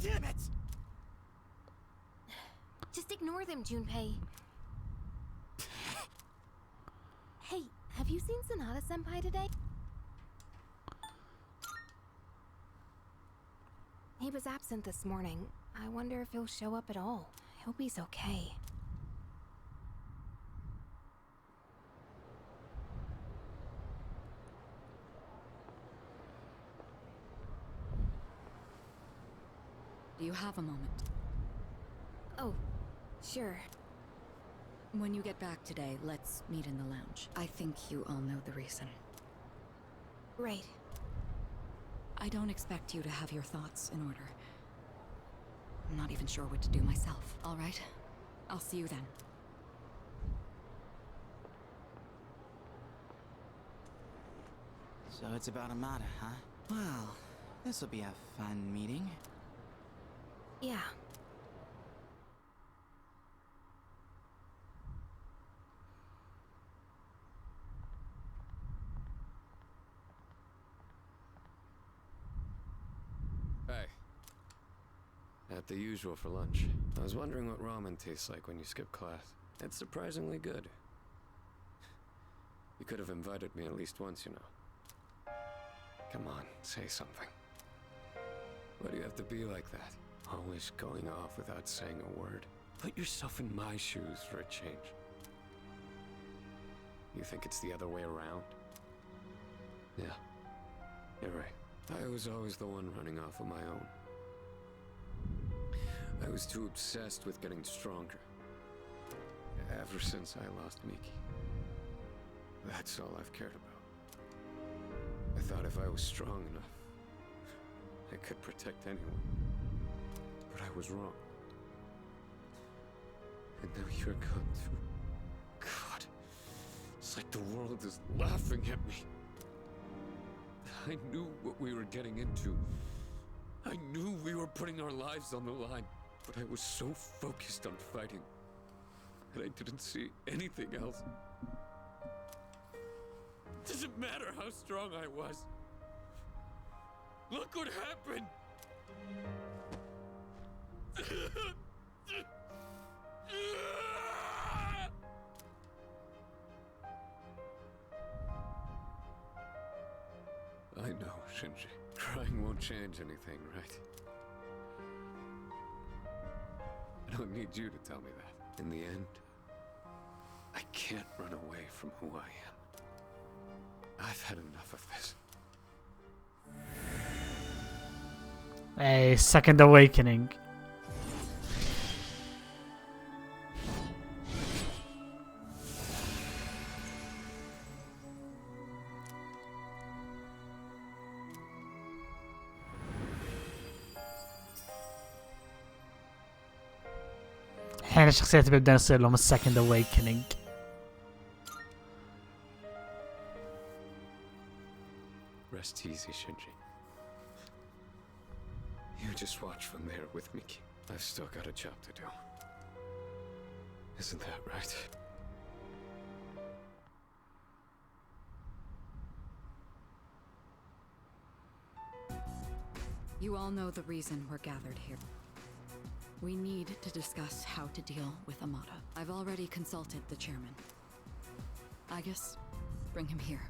Damn it! Just ignore them, Junpei. Hey, have you seen Sonata-senpai today? He was absent this morning. I wonder if he'll show up at all. I hope he's okay. Do you have a moment? Oh, sure. When you get back today, let's meet in the lounge. I think you all know the reason. Right. I don't expect you to have your thoughts in order. I'm not even sure what to do myself, all right? I'll see you then. So it's about Amada, huh? Well, this'll be a fun meeting. Yeah. At the usual for lunch. I was wondering what ramen tastes like when you skip class. It's surprisingly good. You could have invited me at least once, you know. Come on, say something. Why do you have to be like that? Always going off without saying a word. Put yourself in my shoes for a change. You think it's the other way around? Yeah, you're right. I was always the one running off on my own. I was too obsessed with getting stronger. Ever since I lost Miki. That's all I've cared about. I thought if I was strong enough, I could protect anyone. But I was wrong. And now you're gone too. God, it's like the world is laughing at me. I knew what we were getting into. I knew we were putting our lives on the line. But I was so focused on fighting that I didn't see anything else. It doesn't matter how strong I was. Look what happened! I know, Shinji. Crying won't change anything, right? I don't need you to tell me that. In the end, I can't run away from who I am. I've had enough of this. A second awakening. الحين الشخصيات بيبدأ يصير لهم السكند awakening. Rest easy, Shinji. You just watch from there with Miki. I've still got a job to do. Isn't that right? You all know the reason we're gathered here. We need to discuss how to deal with Amada. I've already consulted the chairman. I guess bring him here.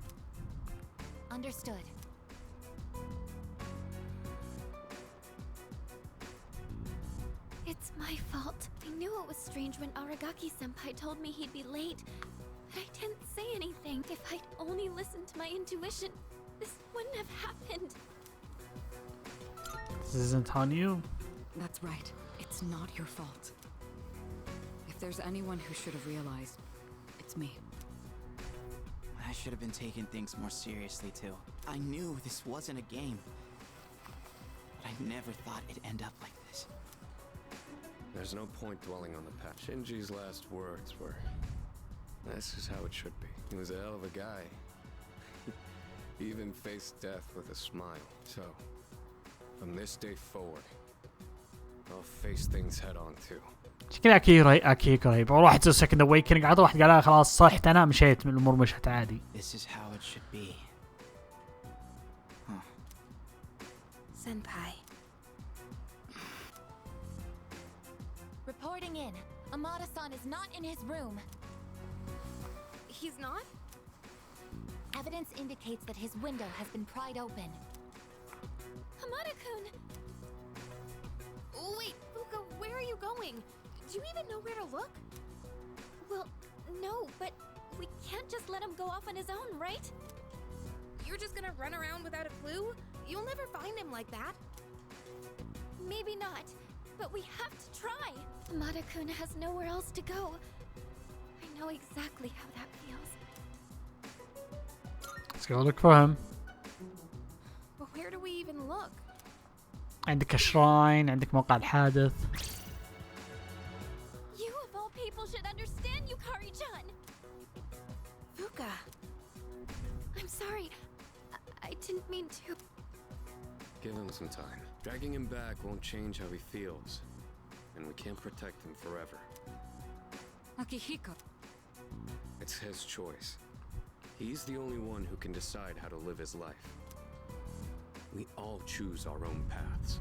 Understood. It's my fault. I knew it was strange when Aragaki-senpai told me he'd be late. But I didn't say anything. If I'd only listened to my intuition, this wouldn't have happened. This isn't on you. That's right. It's not your fault. If there's anyone who should have realized, it's me. I should have been taking things more seriously too. I knew this wasn't a game. But I never thought it'd end up like this. There's no point dwelling on the past. Shinji's last words were, "This is how it should be." He was a hell of a guy. He even faced death with a smile. So, from this day forward, I'll face things head on too. شكلها اكيد قريب. واحد يصير سكند awakening عاد واحد قال خلاص صحت انا مشيت من الامور مشت عادي. This is how it should be. Huh. Senpai. Reporting in. Amada-san is not in his room. He's not? Evidence indicates that his window has been pried open. Amada-kun! Wait, Fuka, where are you going? Do you even know where to look? Well, no, but we can't just let him go off on his own, right? You're just gonna run around without a clue? You'll never find him like that. Maybe not, but we have to try. Amada-kun has nowhere else to go. I know exactly how that feels. Let's go look for him. But where do we even look? عندك shrine, عندك موقع الحادث. You of all people should understand, Yukari-chan! Fuka. I'm sorry. I didn't mean to. Give him some time. Dragging him back won't change how he feels. And we can't protect him forever. Akihiko. It's his choice. He's the only one who can decide how to live his life. We all choose our own paths.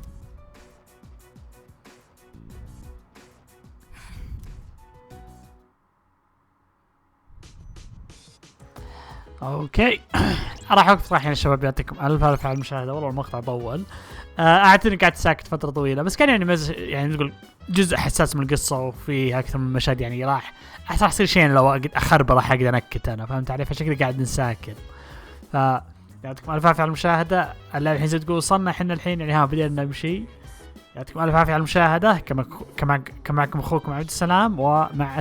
اوكي راح اوقف صراحه يا شباب، يعطيكم الف على المشاهده. والله المقطع طول، اعتقد قعدت ساكت فتره طويله، بس كان يعني يعني نقول جزء حساس من القصه وفي اكثر من مشهد يعني راح يصير شيء لو اخربه راح اقدر انكت انا، فهمت علي؟ فعشان كذا قاعد نساكن. ف يعطيكم الف عافيه على المشاهده. الحين زي تقول وصلنا احنا الحين يعني بدينا نمشي. يعطيكم الف عافيه على المشاهده. كما معكم اخوكم عبد السلام، ومع السلامه.